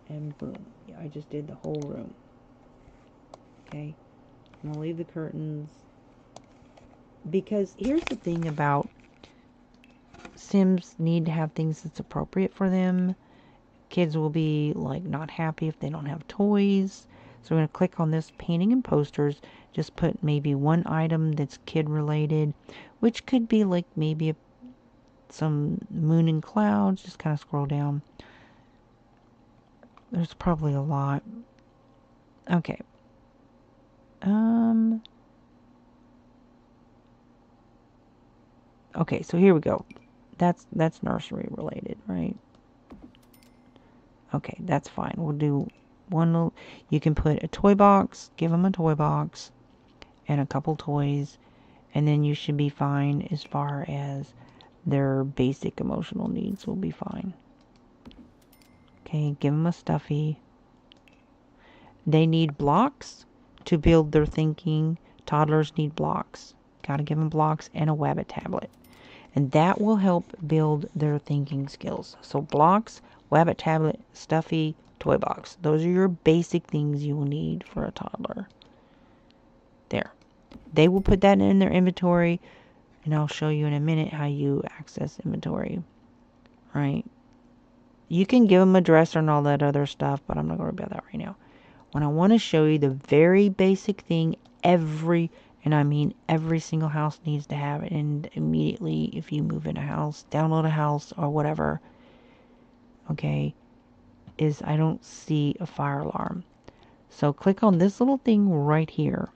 and boom. Yeah, I just did the whole room. Okay, I'm going to leave the curtains. Because here's the thing about Sims need to have things that's appropriate for them. Kids will be like not happy if they don't have toys. So we're going to click on this painting and posters. Just put maybe one item that's kid related, which could be like maybe some moon and clouds. Just kind of scroll down. There's probably a lot. Okay. Okay, so here we go. That's nursery related, right? Okay, that's fine. We'll do one little, you can put a toy box, give them a toy box, and a couple toys, and then you should be fine as far as their basic emotional needs will be fine. Okay, give them a stuffy. They need blocks to build their thinking. Toddlers need blocks. Gotta give them blocks and a Wabbit tablet. And that will help build their thinking skills. So blocks, Wabbit tablet, stuffy, toy box. Those are your basic things you will need for a toddler. There. They will put that in their inventory. And I'll show you in a minute how you access inventory. Right? You can give them a dresser and all that other stuff, but I'm not going to worry about that right now. When I want to show you the very basic thing and I mean every single house needs to have it, and immediately if you move in a house, download a house or whatever, okay, is I don't see a fire alarm. So click on this little thing right here.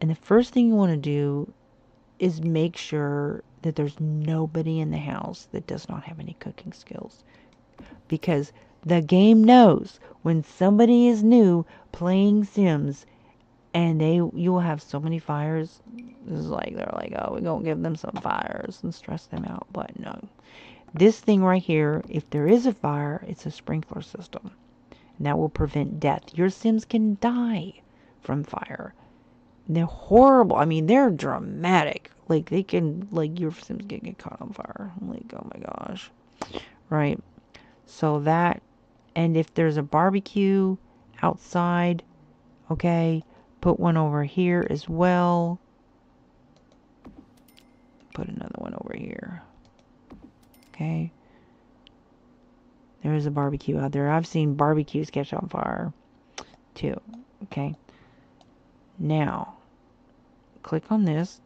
And the first thing you want to do is make sure that there's nobody in the house that does not have any cooking skills. Because the game knows when somebody is new playing Sims, and you will have so many fires. It's like they're like, oh, we're gonna give them some fires and stress them out. But no, this thing right here, if there is a fire, it's a sprinkler system, and that will prevent death. Your Sims can die from fire. They're horrible. I mean, they're dramatic. Like they can, like your Sims can get caught on fire. Like, oh my gosh, right? So that, and if there's a barbecue outside, okay, put one over here as well. Put another one over here. Okay. There is a barbecue out there. I've seen barbecues catch on fire too. Okay. Now, click on this.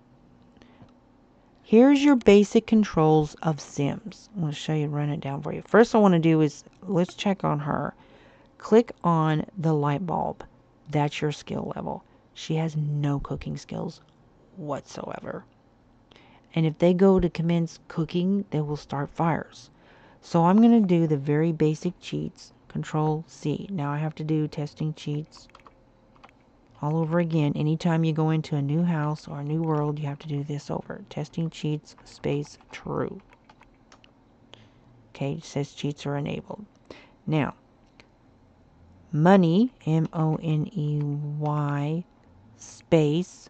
Here's your basic controls of Sims. I'm going to show you, run it down for you. First I want to do is, let's check on her. Click on the light bulb. That's your skill level. She has no cooking skills whatsoever. And if they go to commence cooking, they will start fires. So I'm going to do the very basic cheats. Control C. Now I have to do testing cheats all over again. Anytime you go into a new house or a new world, you have to do this over. Testing cheats space true. Okay, it says cheats are enabled. Now, money, M-O-N-E-Y, space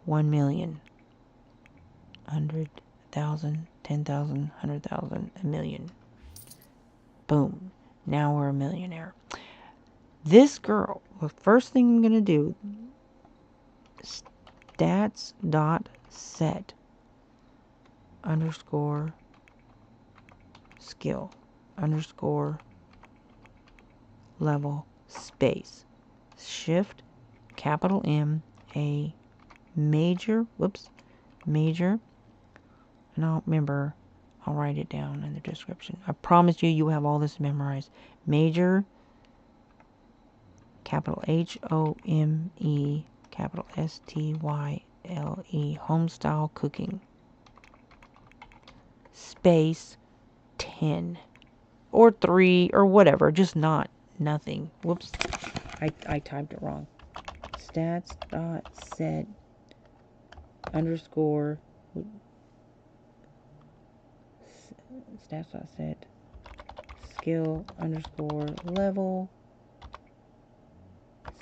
1,000,000. 100,000, 10,000, 100,000, a million. Boom. Now we're a millionaire. This girl, the first thing I'm going to do, stats.set underscore skill underscore level space shift capital M A major, major, and I'll write it down in the description. I promise you, you have all this memorized. Major, capital H-O-M-E, capital S-T-Y-L-E, home style cooking, space 10, or 3, or whatever, just nothing. Whoops, I typed it wrong. Stats.set underscore stats.set skill underscore level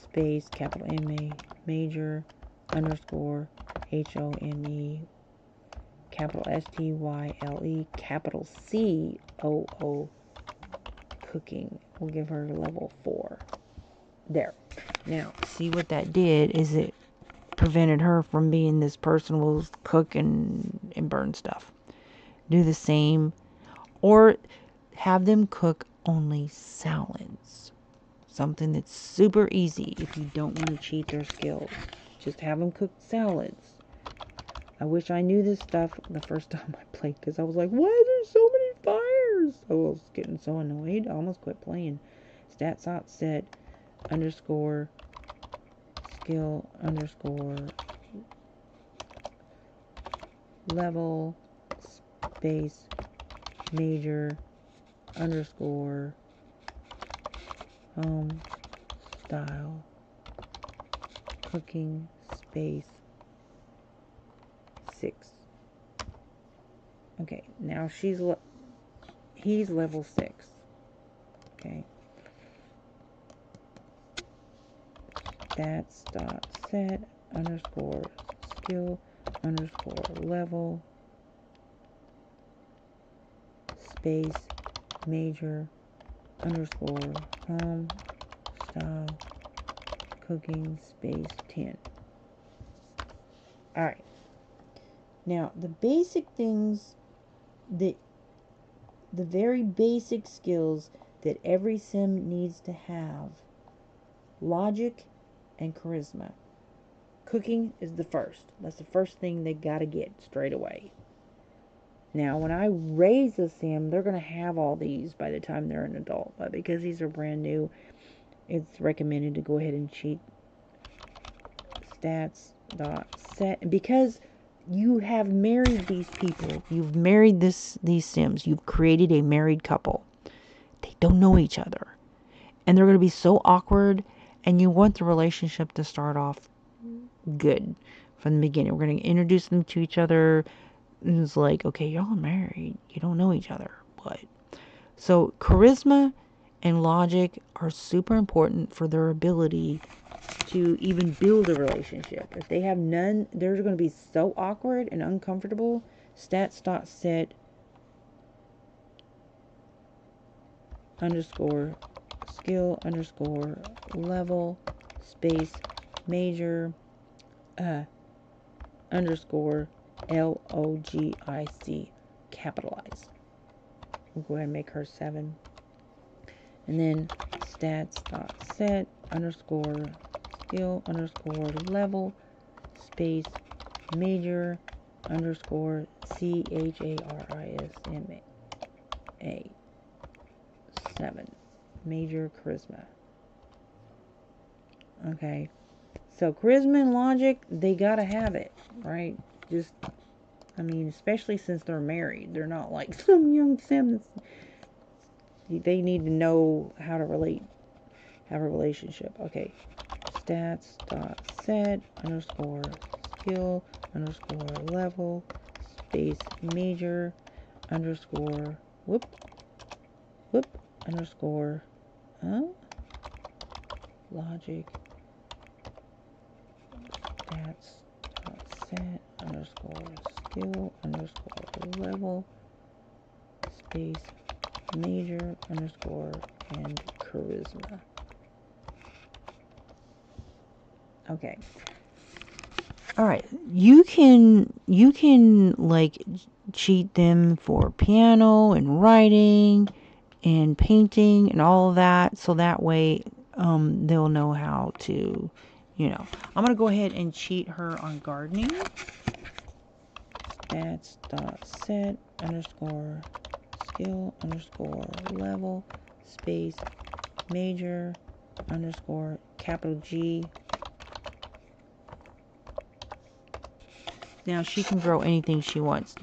space capital M-A major underscore H-O-M-E capital S-T-Y-L-E capital C-O-O cooking. We'll give her level 4. There. Now, see what that did is it prevented her from being this person who will cook and burn stuff. Do the same, or have them cook only salads. Something that's super easy if you don't want to cheat their skills. Just have them cook salads. I wish I knew this stuff the first time I played, because I was like, why are there so many fires? I was getting so annoyed. I almost quit playing. Stats.set underscore skill underscore level space major underscore home style cooking space 6. Okay, now he's level 6. Okay, stats.set underscore skill underscore level space major underscore home style cooking space 10. Alright. Now, the basic things, the very basic skills that every sim needs to have: logic and charisma. Cooking is the first. That's the first thing they gotta get straight away. Now, when I raise a sim, they're going to have all these by the time they're an adult. But because these are brand new, it's recommended to go ahead and cheat stats.set. Because you have married these people. You've married these sims. You've created a married couple. They don't know each other. And they're going to be so awkward. And you want the relationship to start off good from the beginning. We're going to introduce them to each other. And it's like, okay, y'all are married. You don't know each other. But so charisma and logic are super important for their ability to even build a relationship. If they have none, they're going to be so awkward and uncomfortable. Stats.set underscore skill underscore level space major underscore LOGIC capitalize. We'll go ahead and make her 7. And then stats.set underscore skill underscore level space major underscore CHARISMA 7 major charisma. Okay, so charisma and logic, they gotta have it, right? Just, I mean, especially since they're married, they're not like some young Sims. They need to know how to relate, have a relationship. Okay, stats.set underscore skill underscore level space major underscore whoop underscore logic stats.set underscore skill underscore level space major underscore and charisma. Okay. All right. You can like cheat them for piano and writing and painting and all of that, so that way they'll know how to, you know. I'm gonna go ahead and cheat her on gardening. Stats.set underscore skill underscore level space major underscore capital G. Now she can grow anything she wants.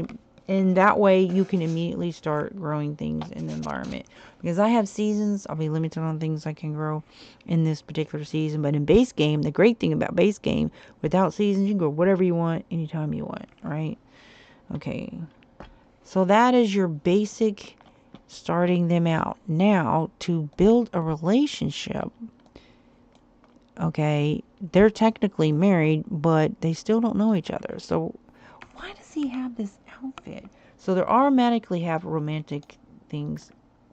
And that way you can immediately start growing things in the environment. Because I have seasons, I'll be limited on things I can grow in this particular season. But in base game, the great thing about base game, without seasons, you can grow whatever you want, anytime you want, right? Okay. So that is your basic starting them out. Now, to build a relationship, okay, they're technically married, but they still don't know each other. So why does he have this outfit? So they automatically have romantic things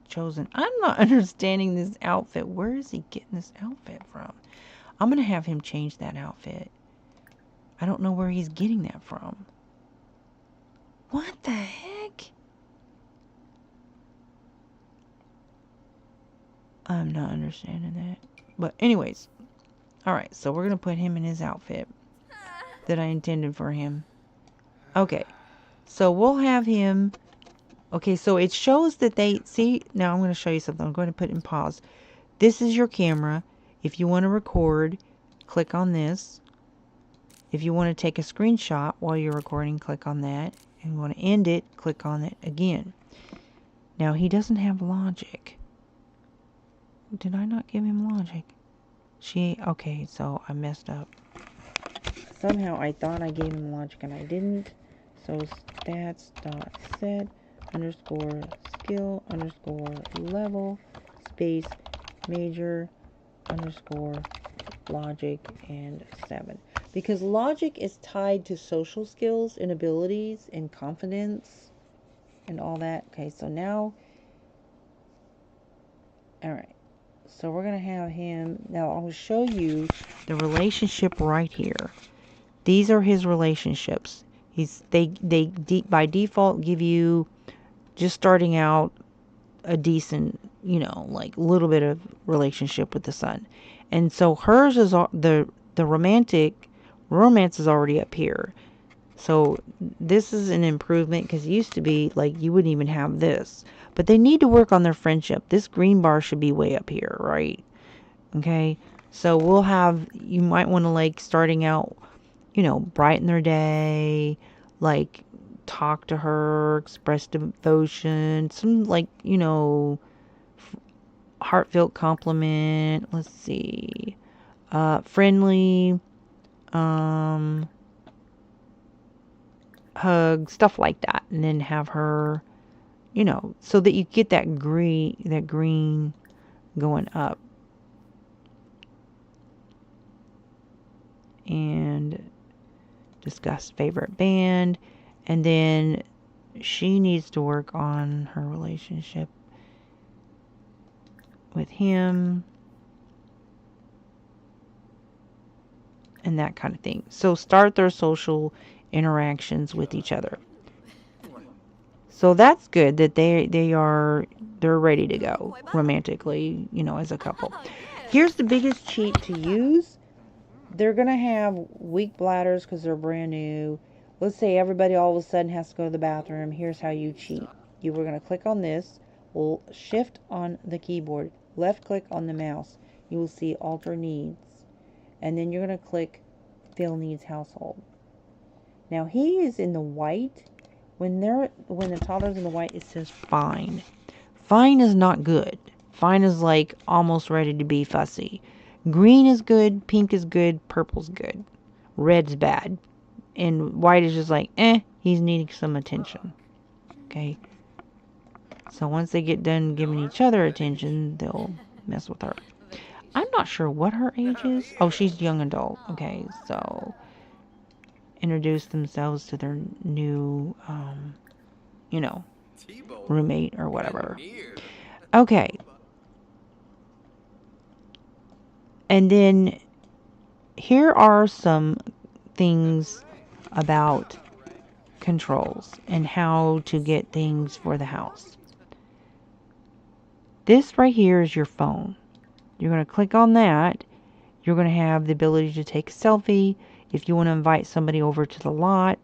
chosen. I'm not understanding this outfit. Where is he getting this outfit from? I'm going to have him change that outfit. I don't know where he's getting that from. What the heck? I'm not understanding that. But anyways. Alright, so we're going to put him in his outfit that I intended for him. Okay. So we'll have him. Okay, so it shows that they see. Now I'm going to show you something. I'm going to put it in pause. This is your camera. If you want to record, click on this. If you want to take a screenshot while you're recording, click on that. And you want to end it, click on it again. Now he doesn't have logic. Did I not give him logic? Okay, so I messed up. Somehow I thought I gave him logic and I didn't. So stats.set underscore skill underscore level space major underscore logic and 7. Because logic is tied to social skills and abilities and confidence and all that. Okay, so now, alright. So we're going to have him. Now I'll show you the relationship right here. These are his relationships. They by default give you, just starting out, a decent, you know, like little bit of relationship with the sun. And so hers is the romance is already up here. So this is an improvement, because it used to be like you wouldn't even have this. But they need to work on their friendship. This green bar should be way up here, right? Okay. So we'll have, you might want to, like, starting out, you know, brighten their day, like talk to her, express devotion, some, like, you know, heartfelt compliment. Let's see. Friendly, hug, stuff like that. And then have her, you know, so that you get that green going up. And discuss favorite band. And then she needs to work on her relationship with him. And that kind of thing. So start their social interactions with each other. So that's good that they're ready to go romantically, you know, as a couple. Here's the biggest cheat to use. They're going to have weak bladders because they're brand new. Let's say everybody all of a sudden has to go to the bathroom. Here's how you cheat. You were going to click on this. We'll shift on the keyboard. Left click on the mouse. You will see alter needs. And then you're going to click fill needs household. Now he is in the white. When the toddler's in the white, it says fine. Fine is not good. Fine is like almost ready to be fussy. Green is good, pink is good, purple's good. Red's bad. And white is just like, he's needing some attention. Okay. So once they get done giving each other attention, they'll mess with her. I'm not sure what her age is. Oh, she's young adult. Okay, so introduce themselves to their new, you know, roommate or whatever. Okay. And then here are some things about controls and how to get things for the house. This right here is your phone. You're going to click on that. You're going to have the ability to take a selfie. If you want to invite somebody over to the lot,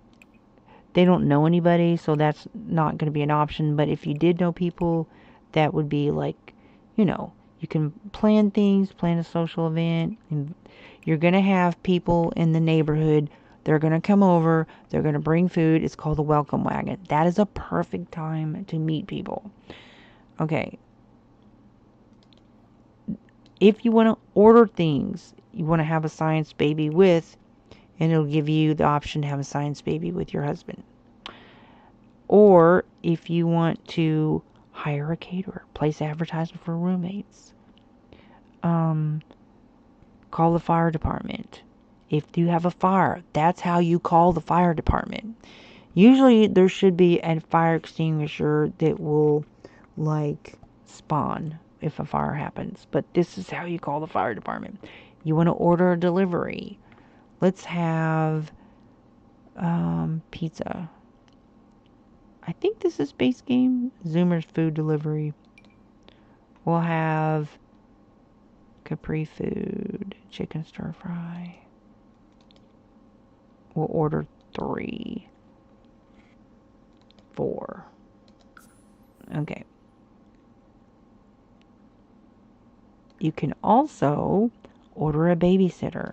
they don't know anybody, so that's not going to be an option. But if you did know people, that would be like, you know, you can plan things, plan a social event. And you're going to have people in the neighborhood. They're going to come over. They're going to bring food. It's called the welcome wagon. That is a perfect time to meet people. Okay. If you want to order things, you want to have a science baby with, and it'll give you the option to have a science baby with your husband. Or if you want to hire a caterer, place advertisement for roommates, call the fire department. If you have a fire, that's how you call the fire department. Usually there should be a fire extinguisher that will, like, spawn if a fire happens. But this is how you call the fire department. You want to order a delivery. Let's have pizza. I think this is base game. Zoomer's food delivery. We'll have Capri food. Chicken stir fry. We'll order 3. 4. Okay. You can also order a babysitter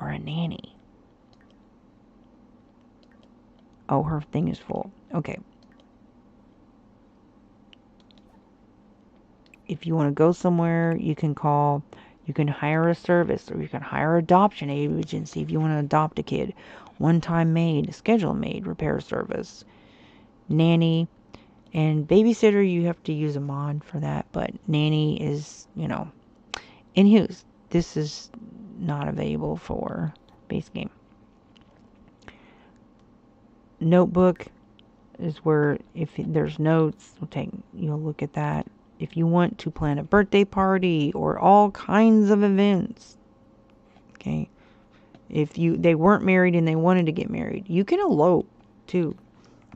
or a nanny. Oh, her thing is full. Okay. If you want to go somewhere, you can call, you can hire a service, or you can hire adoption agency if you want to adopt a kid. One-time maid, schedule maid, repair service, nanny, and babysitter, you have to use a mod for that, but nanny is, you know, in use. This is not available for base game. Notebook is where if there's notes, you'll look at that. If you want to plan a birthday party or all kinds of events, okay. If they weren't married and they wanted to get married, you can elope too.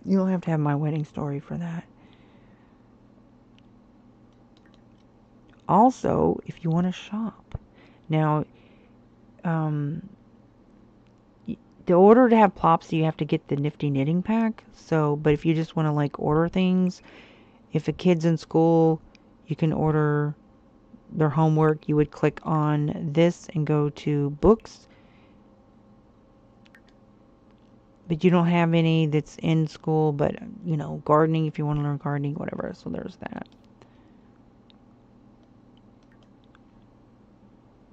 You don't have to have my wedding story for that. Also, if you want to shop. Now, the order to have plops, you have to get the Nifty Knitting Pack. So, but if you just want to like order things, if a kid's in school, you can order their homework. You would click on this and go to books. But you don't have any that's in school, but you know, gardening, if you want to learn gardening, whatever. So there's that.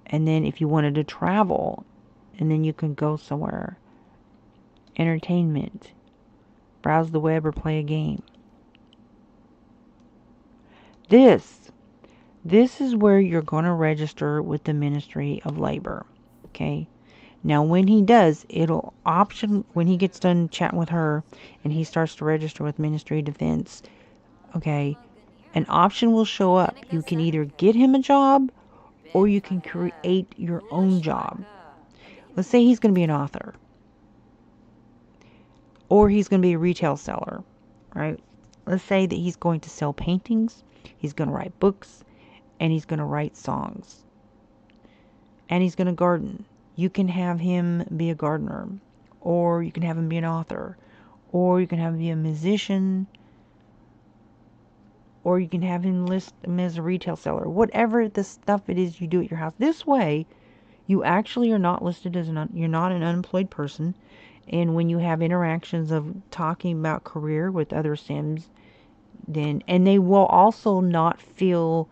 And then if you wanted to travel, and then you can go somewhere. Entertainment. Browse the web or play a game. This is where you're going to register with the Ministry of Labor. Okay? Now when he does, it'll option, when he gets done chatting with her and he starts to register with Ministry of Defense, okay, an option will show up. You can either get him a job or you can create your own job. Let's say he's going to be an author. Or he's going to be a retail seller, right? Let's say that he's going to sell paintings, he's going to write books, and he's going to write songs. And he's going to garden. You can have him be a gardener, or you can have him be an author, or you can have him be a musician, or you can have him list him as a retail seller. Whatever the stuff it is you do at your house. This way, you actually are not listed as you're not an unemployed person. And when you have interactions of talking about career with other Sims, then, and they will also not feel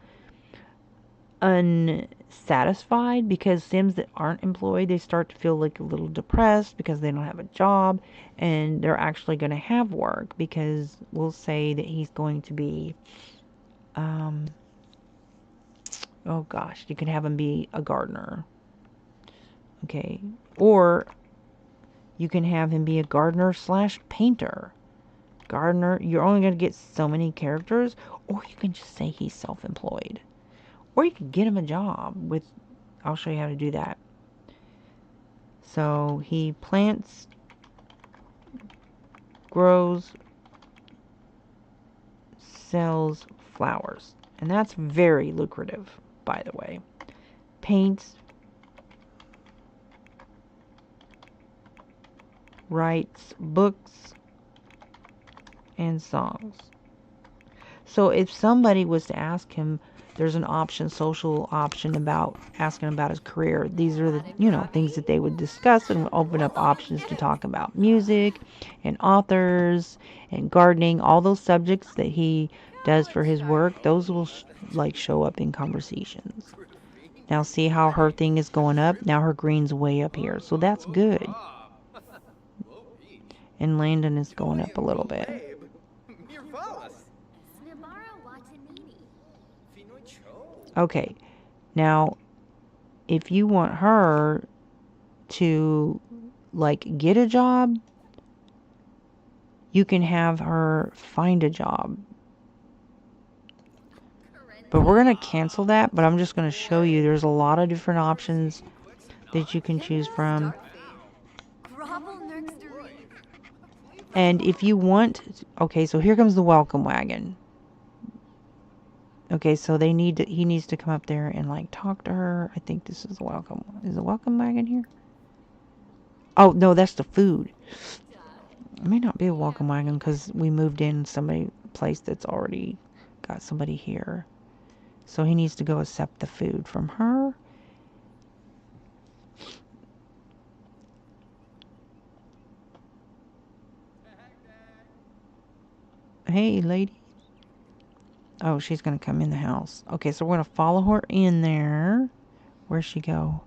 unsatisfied, because Sims that aren't employed, they start to feel like a little depressed because they don't have a job, and they're actually going to have work, because we'll say that he's going to be, oh gosh, you can have him be a gardener. Okay. Or you can have him be a gardener / painter. Gardener, you're only going to get so many characters, or you can just say he's self-employed. Or you can get him a job with, I'll show you how to do that. So he plants, grows, sells flowers. And that's very lucrative, by the way. Paints, writes books and songs. So if somebody was to ask him, there's an option, social option, about asking about his career. These are the, you know, things that they would discuss, and open up options to talk about music and authors and gardening. All those subjects that he does for his work, those will like show up in conversations. Now see how her thing is going up? Now her green's way up here. So that's good. And Landon is going up a little bit. Okay, now if you want her to like get a job, you can have her find a job. But we're going to cancel that, but I'm just going to show you there's a lot of different options that you can choose from. And if you want, okay, so here comes the welcome wagon. Okay, so he needs to come up there and like talk to her. I think this is the welcome. Is the welcome wagon here? Oh, no, that's the food. It may not be a welcome wagon because we moved in place that's already got somebody here. So he needs to go accept the food from her. Hey, lady. Oh, she's going to come in the house. Okay, so we're going to follow her in there. Where'd she go?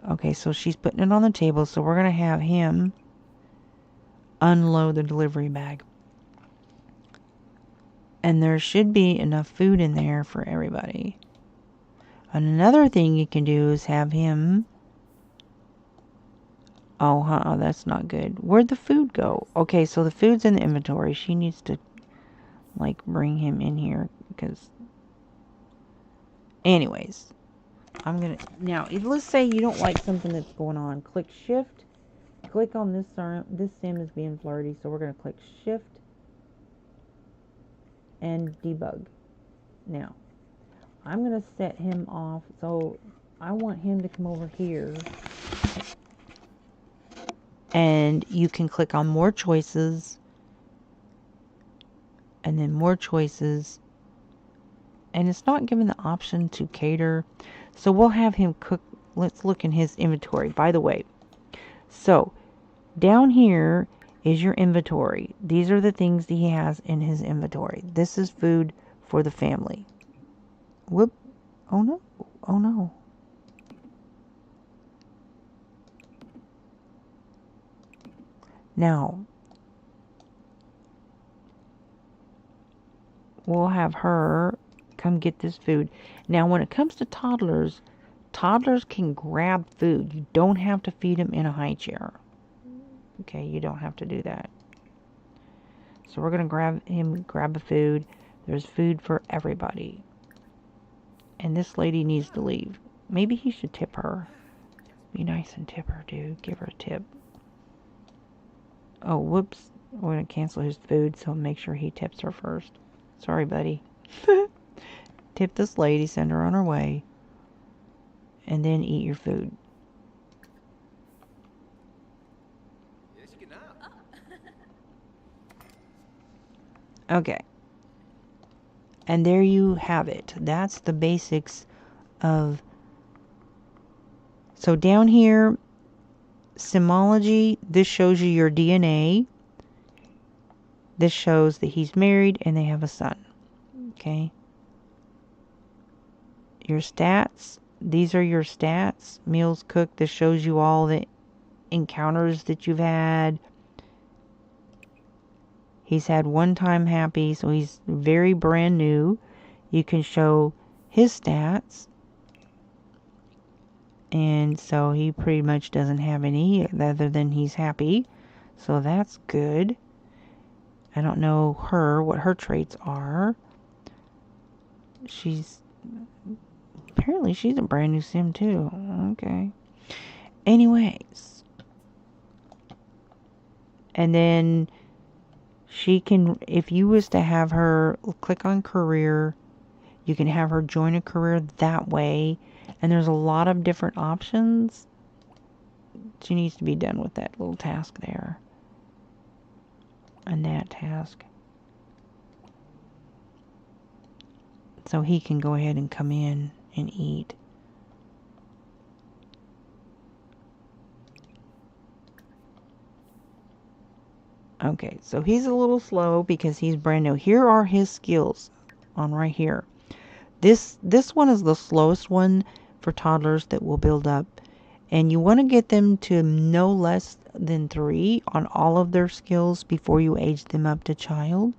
Okay, so she's putting it on the table, so we're going to have him unload the delivery bag. And there should be enough food in there for everybody. And another thing you can do is have him... Oh, that's not good. Where'd the food go? Okay, so the food's in the inventory. She needs to like bring him in here, because anyways, I'm gonna now let's say you don't like something that's going on. Click shift, click on this sim is being flirty, so we're gonna click shift and debug. Now I'm gonna set him off, so I want him to come over here And you can click on more choices, and then more choices, and it's not given the option to cater. So we'll have him cook. Let's look in his inventory, by the way. So down here is your inventory. These are the things that he has in his inventory. This is food for the family. Whoop. Oh no. Oh no. Now, we'll have her come get this food. Now, when it comes to toddlers, toddlers can grab food. You don't have to feed them in a high chair. Okay, you don't have to do that. So we're going to grab the food. There's food for everybody. And this lady needs to leave. Maybe he should tip her. Be nice and tip her, dude. Give her a tip. Oh, whoops. We're going to cancel his food, so make sure he tips her first. Sorry, buddy. Tip this lady, send her on her way, and then eat your food. Okay. And there you have it. That's the basics of... So down here, Simology, this shows you your DNA. This shows that he's married and they have a son. Okay. Your stats, these are your stats. Meals cooked, this shows you all the encounters that you've had. He's had one time happy, so he's very brand new. You can show his stats. And so he pretty much doesn't have any other than he's happy. So that's good. I don't know what her traits are. Apparently she's a brand new sim too. Okay. Anyways. And then she can, if you was to have her click on career, you can have her join a career that way. And there's a lot of different options. She needs to be done with that little task there. And that task. So he can go ahead and come in and eat. Okay, so he's a little slow because he's brand new. Here are his skills on right here. This one is the slowest one for toddlers that will build up. And you want to get them to no less than 3 on all of their skills before you age them up to child.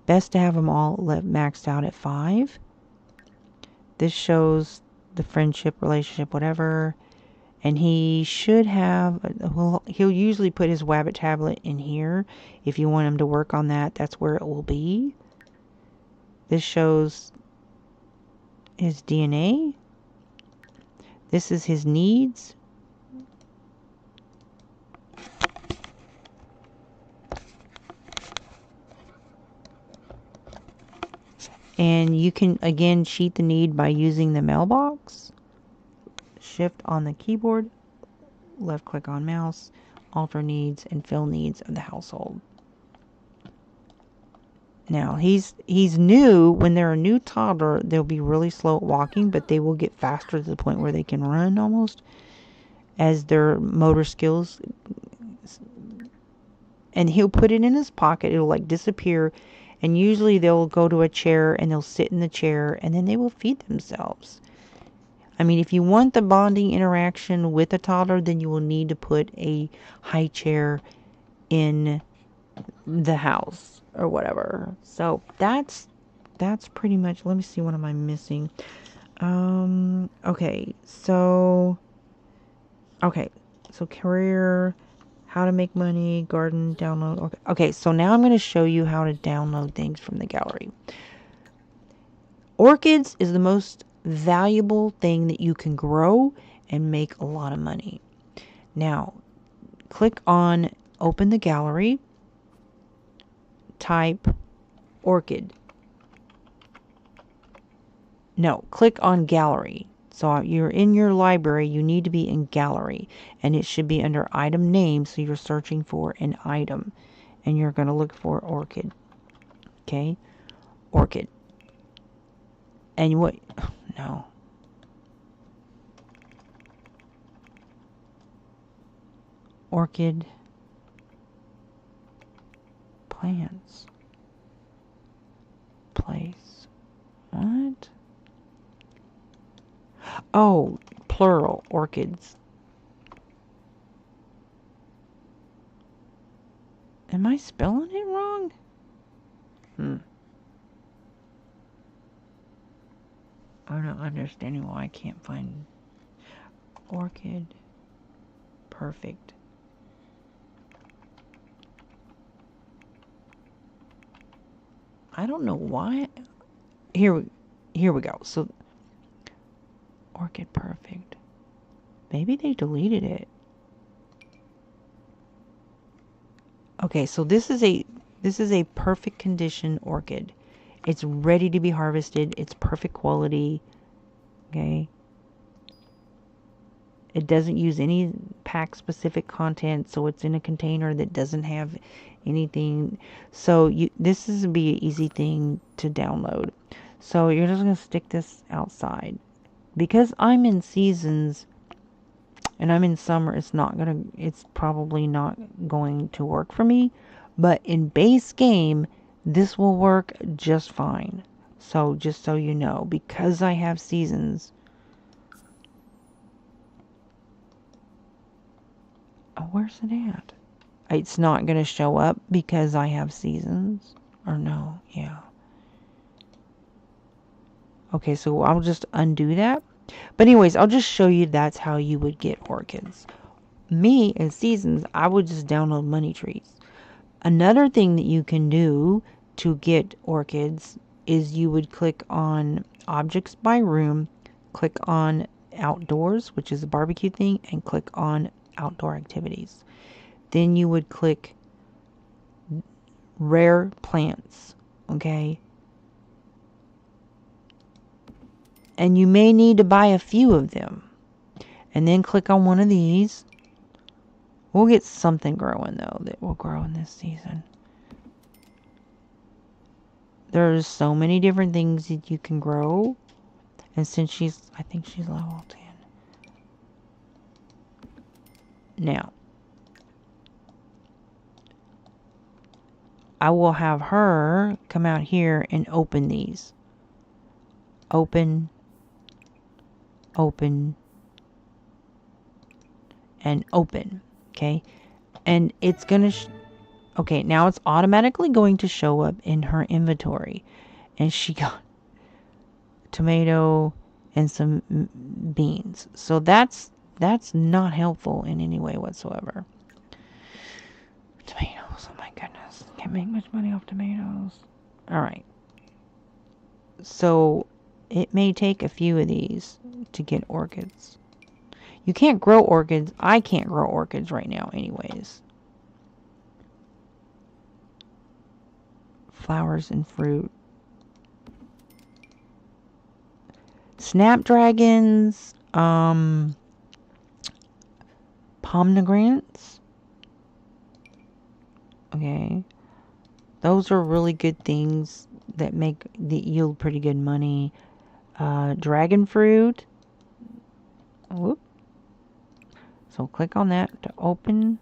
Best to have them all maxed out at 5. This shows the friendship, relationship, whatever. And he should have, he'll usually put his Wabbit tablet in here. If you want him to work on that, that's where it will be. This shows his DNA. This is his needs. And you can, again, cheat the need by using the mailbox. Shift on the keyboard. Left click on mouse. Alter needs and fill needs of the household. Now, he's new. When they're a new toddler, they'll be really slow at walking, but they will get faster to the point where they can run almost as their motor skills. And he'll put it in his pocket. It'll like disappear. And usually they'll go to a chair and they'll sit in the chair and then they will feed themselves. I mean, if you want the bonding interaction with a toddler, then you will need to put a high chair in the house or whatever. So that's pretty much. Let me see, what am I missing? Okay, so career, how to make money, garden, download. Okay, so now I'm going to show you how to download things from the gallery. Orchids is the most valuable thing that you can grow and make a lot of money. Now, click on open the gallery, type orchid. No, click on gallery. So you're in your library, you need to be in gallery, and it should be under item name, so you're searching for an item, and you're going to look for orchid. Okay, orchid. And what, no. Orchid plants. Place. What? Oh, plural, orchids. Am I spelling it wrong? I'm not understanding why I can't find orchid. Perfect. I don't know why. Here we go. So, orchid perfect. Maybe they deleted it. Okay, so this is a perfect condition orchid. It's ready to be harvested. It's perfect quality. Okay. It doesn't use any pack specific content, so it's in a container that doesn't have anything. So this is be an easy thing to download. So you're just going to stick this outside. Because I'm in seasons and I'm in summer, it's probably not going to work for me. But in base game, this will work just fine. So just so you know, because I have seasons. Oh, where's it at? It's not going to show up because I have seasons. Or no, yeah. Okay, so I'll just undo that. But anyways, I'll just show you that's how you would get orchids. Me, in seasons, I would just download money trees. Another thing that you can do to get orchids is you would click on objects by room, click on outdoors, which is a barbecue thing, and click on outdoor activities. Then you would click rare plants, okay? And you may need to buy a few of them. And then click on one of these. We'll get something growing, though, that will grow in this season. There's so many different things that you can grow. And since I think she's level 10. Now, I will have her come out here and open these. Open, open, and open. Okay? And it's going to... okay, now it's automatically going to show up in her inventory. And she got tomato and some beans. So that's not helpful in any way whatsoever. Tomatoes, oh my goodness. Can't make much money off tomatoes. Alright. So it may take a few of these to get orchids. You can't grow orchids. I can't grow orchids right now anyways. Flowers and fruit. Snapdragons. Pomegranates. Okay. Those are really good things that yield pretty good money. Dragon fruit. Whoop. So click on that to open,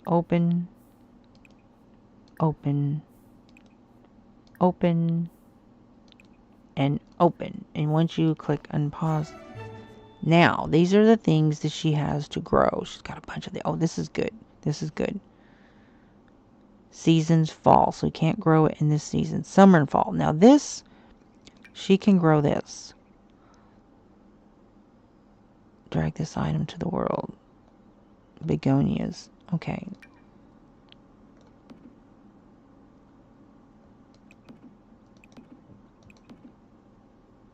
open, open, open, and open. And once you click unpause, now these are the things that she has to grow. She's got a bunch of them. Oh, this is good. This is good. Seasons fall, so you can't grow it in this season. Summer and fall. Now this, she can grow this. Drag this item to the world. Begonias. Okay.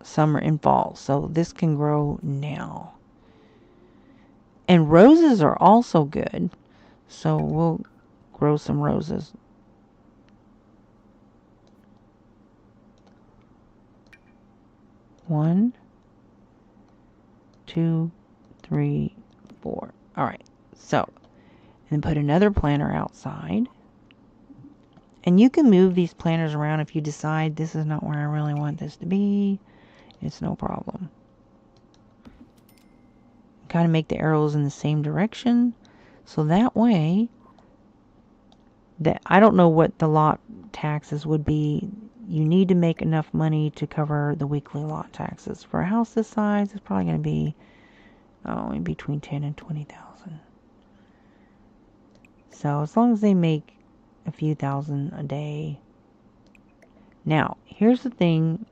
Summer and fall. So this can grow now. And roses are also good. So we'll grow some roses. One, 2, 3, 4. All right. So, and put another planter outside. And you can move these planters around if you decide this is not where I really want this to be. It's no problem. Kind of make the arrows in the same direction. So that way, that I don't know what the lot taxes would be. You need to make enough money to cover the weekly lot taxes. For a house this size, it's probably going to be in between 10 and 20,000. So as long as they make a few thousand a day. Now, here's the thing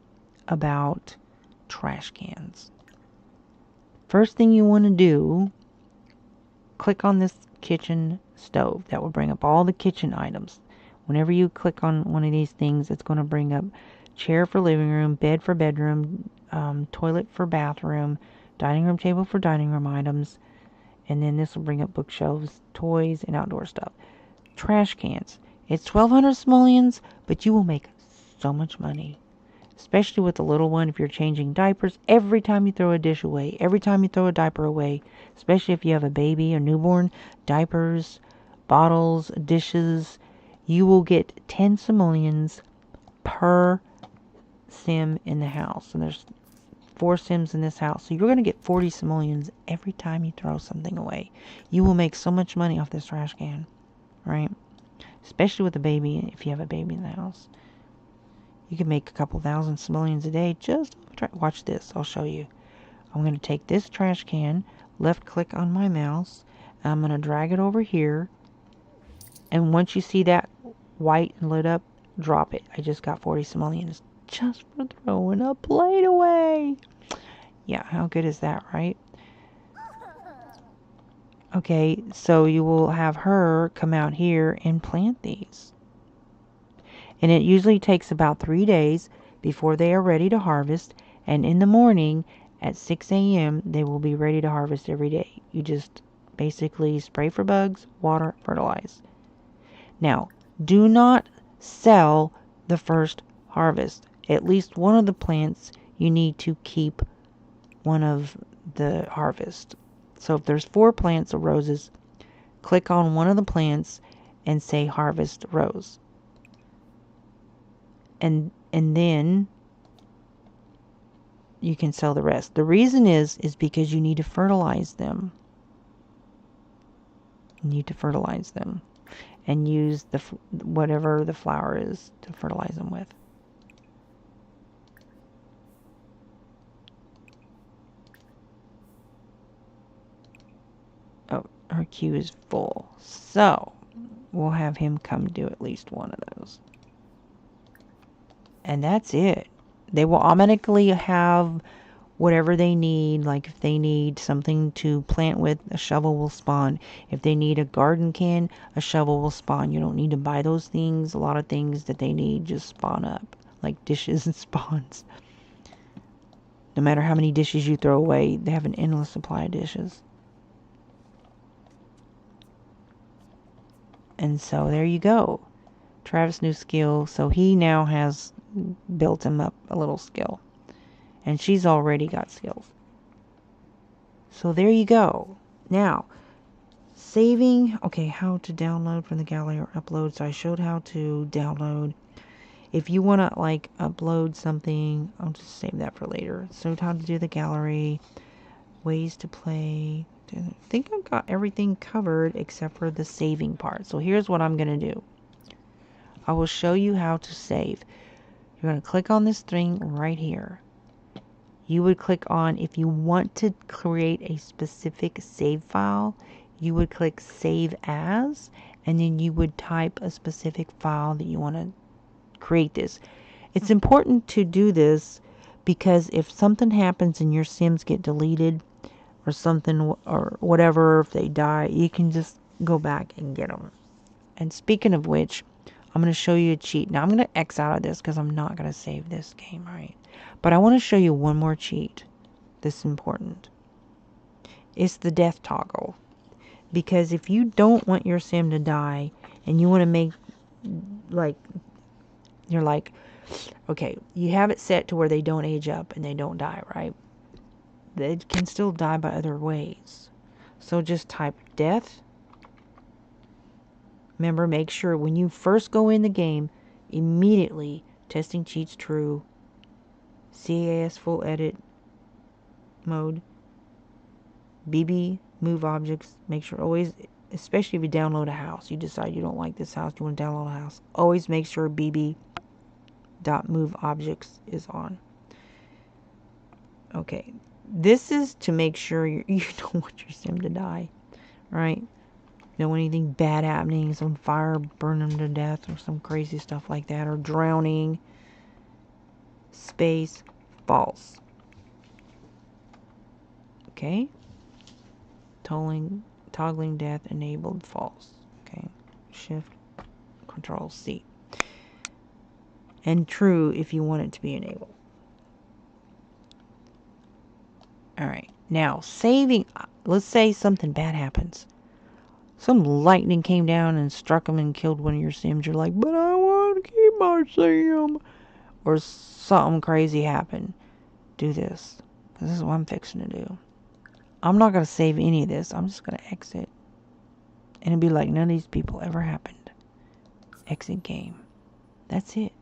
about trash cans. First thing you want to do, click on this kitchen stove. That will bring up all the kitchen items. Whenever you click on one of these things, it's going to bring up chair for living room, bed for bedroom, toilet for bathroom, dining room table for dining room items, and then this will bring up bookshelves, toys, and outdoor stuff. Trash cans. It's 1,200 simoleons, but you will make so much money. Especially with the little one, if you're changing diapers, every time you throw a dish away, every time you throw a diaper away, especially if you have a baby or newborn, diapers, bottles, dishes, you will get 10 simoleons per sim in the house. And there's 4 sims in this house. So you're going to get 40 simoleons every time you throw something away. You will make so much money off this trash can, right? Especially with a baby, if you have a baby in the house. You can make a couple thousand simoleons a day. Just watch this. I'll show you. I'm going to take this trash can, left click on my mouse, and I'm going to drag it over here. And once you see that white and lit up, drop it. I just got 40 simoleons just for throwing a plate away. Yeah, how good is that, right? Okay, so you will have her come out here and plant these. And it usually takes about 3 days before they are ready to harvest. And in the morning at 6 a.m. they will be ready to harvest every day. You just basically spray for bugs, water, fertilize. Now, do not sell the first harvest. At least one of the plants you need to keep one of the harvest. So if there's 4 plants of roses, click on one of the plants and say harvest rose. And then you can sell the rest. The reason is because you need to fertilize them. You need to fertilize them and use the whatever the flower is to fertilize them with. Oh, her queue is full. So we'll have him come do at least one of those. And that's it. They will automatically have whatever they need. Like if they need something to plant with, a shovel will spawn. If they need a garden can, a shovel will spawn. You don't need to buy those things. A lot of things that they need just spawn up. Like dishes and spawns. No matter how many dishes you throw away, they have an endless supply of dishes. And so there you go. Travis' new skill. So he now has built him up a little skill. And she's already got skills. So there you go. Now, saving. Okay, how to download from the gallery or upload. So I showed how to download. If you want to like upload something, I'll just save that for later. So how to do the gallery. Ways to play. I think I've got everything covered except for the saving part. So here's what I'm going to do. I will show you how to save. You're going to click on this thing right here. You would click on, if you want to create a specific save file, you would click save as, and then you would type a specific file that you want to create this. It's important to do this because if something happens and your Sims get deleted or something or whatever, if they die, you can just go back and get them. And speaking of which, I'm going to show you a cheat. Now I'm going to X out of this because I'm not going to save this game, right? But I want to show you one more cheat that's important. It's the death toggle. Because if you don't want your sim to die and you want to make, like, you're like, okay, you have it set to where they don't age up and they don't die, right? it can still die by other ways. So just type death. Remember, make sure when you first go in the game, immediately testing cheats true, CAS full edit mode, BB move objects. Make sure always, especially if you download a house, you decide you don't like this house, you want to download a house, always make sure BB move objects is on. Okay, this is to make sure you don't want your sim to die, right? You don't want anything bad happening, some fire burning them to death or some crazy stuff like that, or drowning. Space, false. Okay, toggling death enabled, false. Okay, shift control C. And true if you want it to be enabled. Alright, now saving, let's say something bad happens. Some lightning came down and struck them and killed one of your sims. You're like, but I want to keep my sim. Or something crazy happened. Do this. This is what I'm fixing to do. I'm not going to save any of this. I'm just going to exit. And it'll be like none of these people ever happened. Exit game. That's it.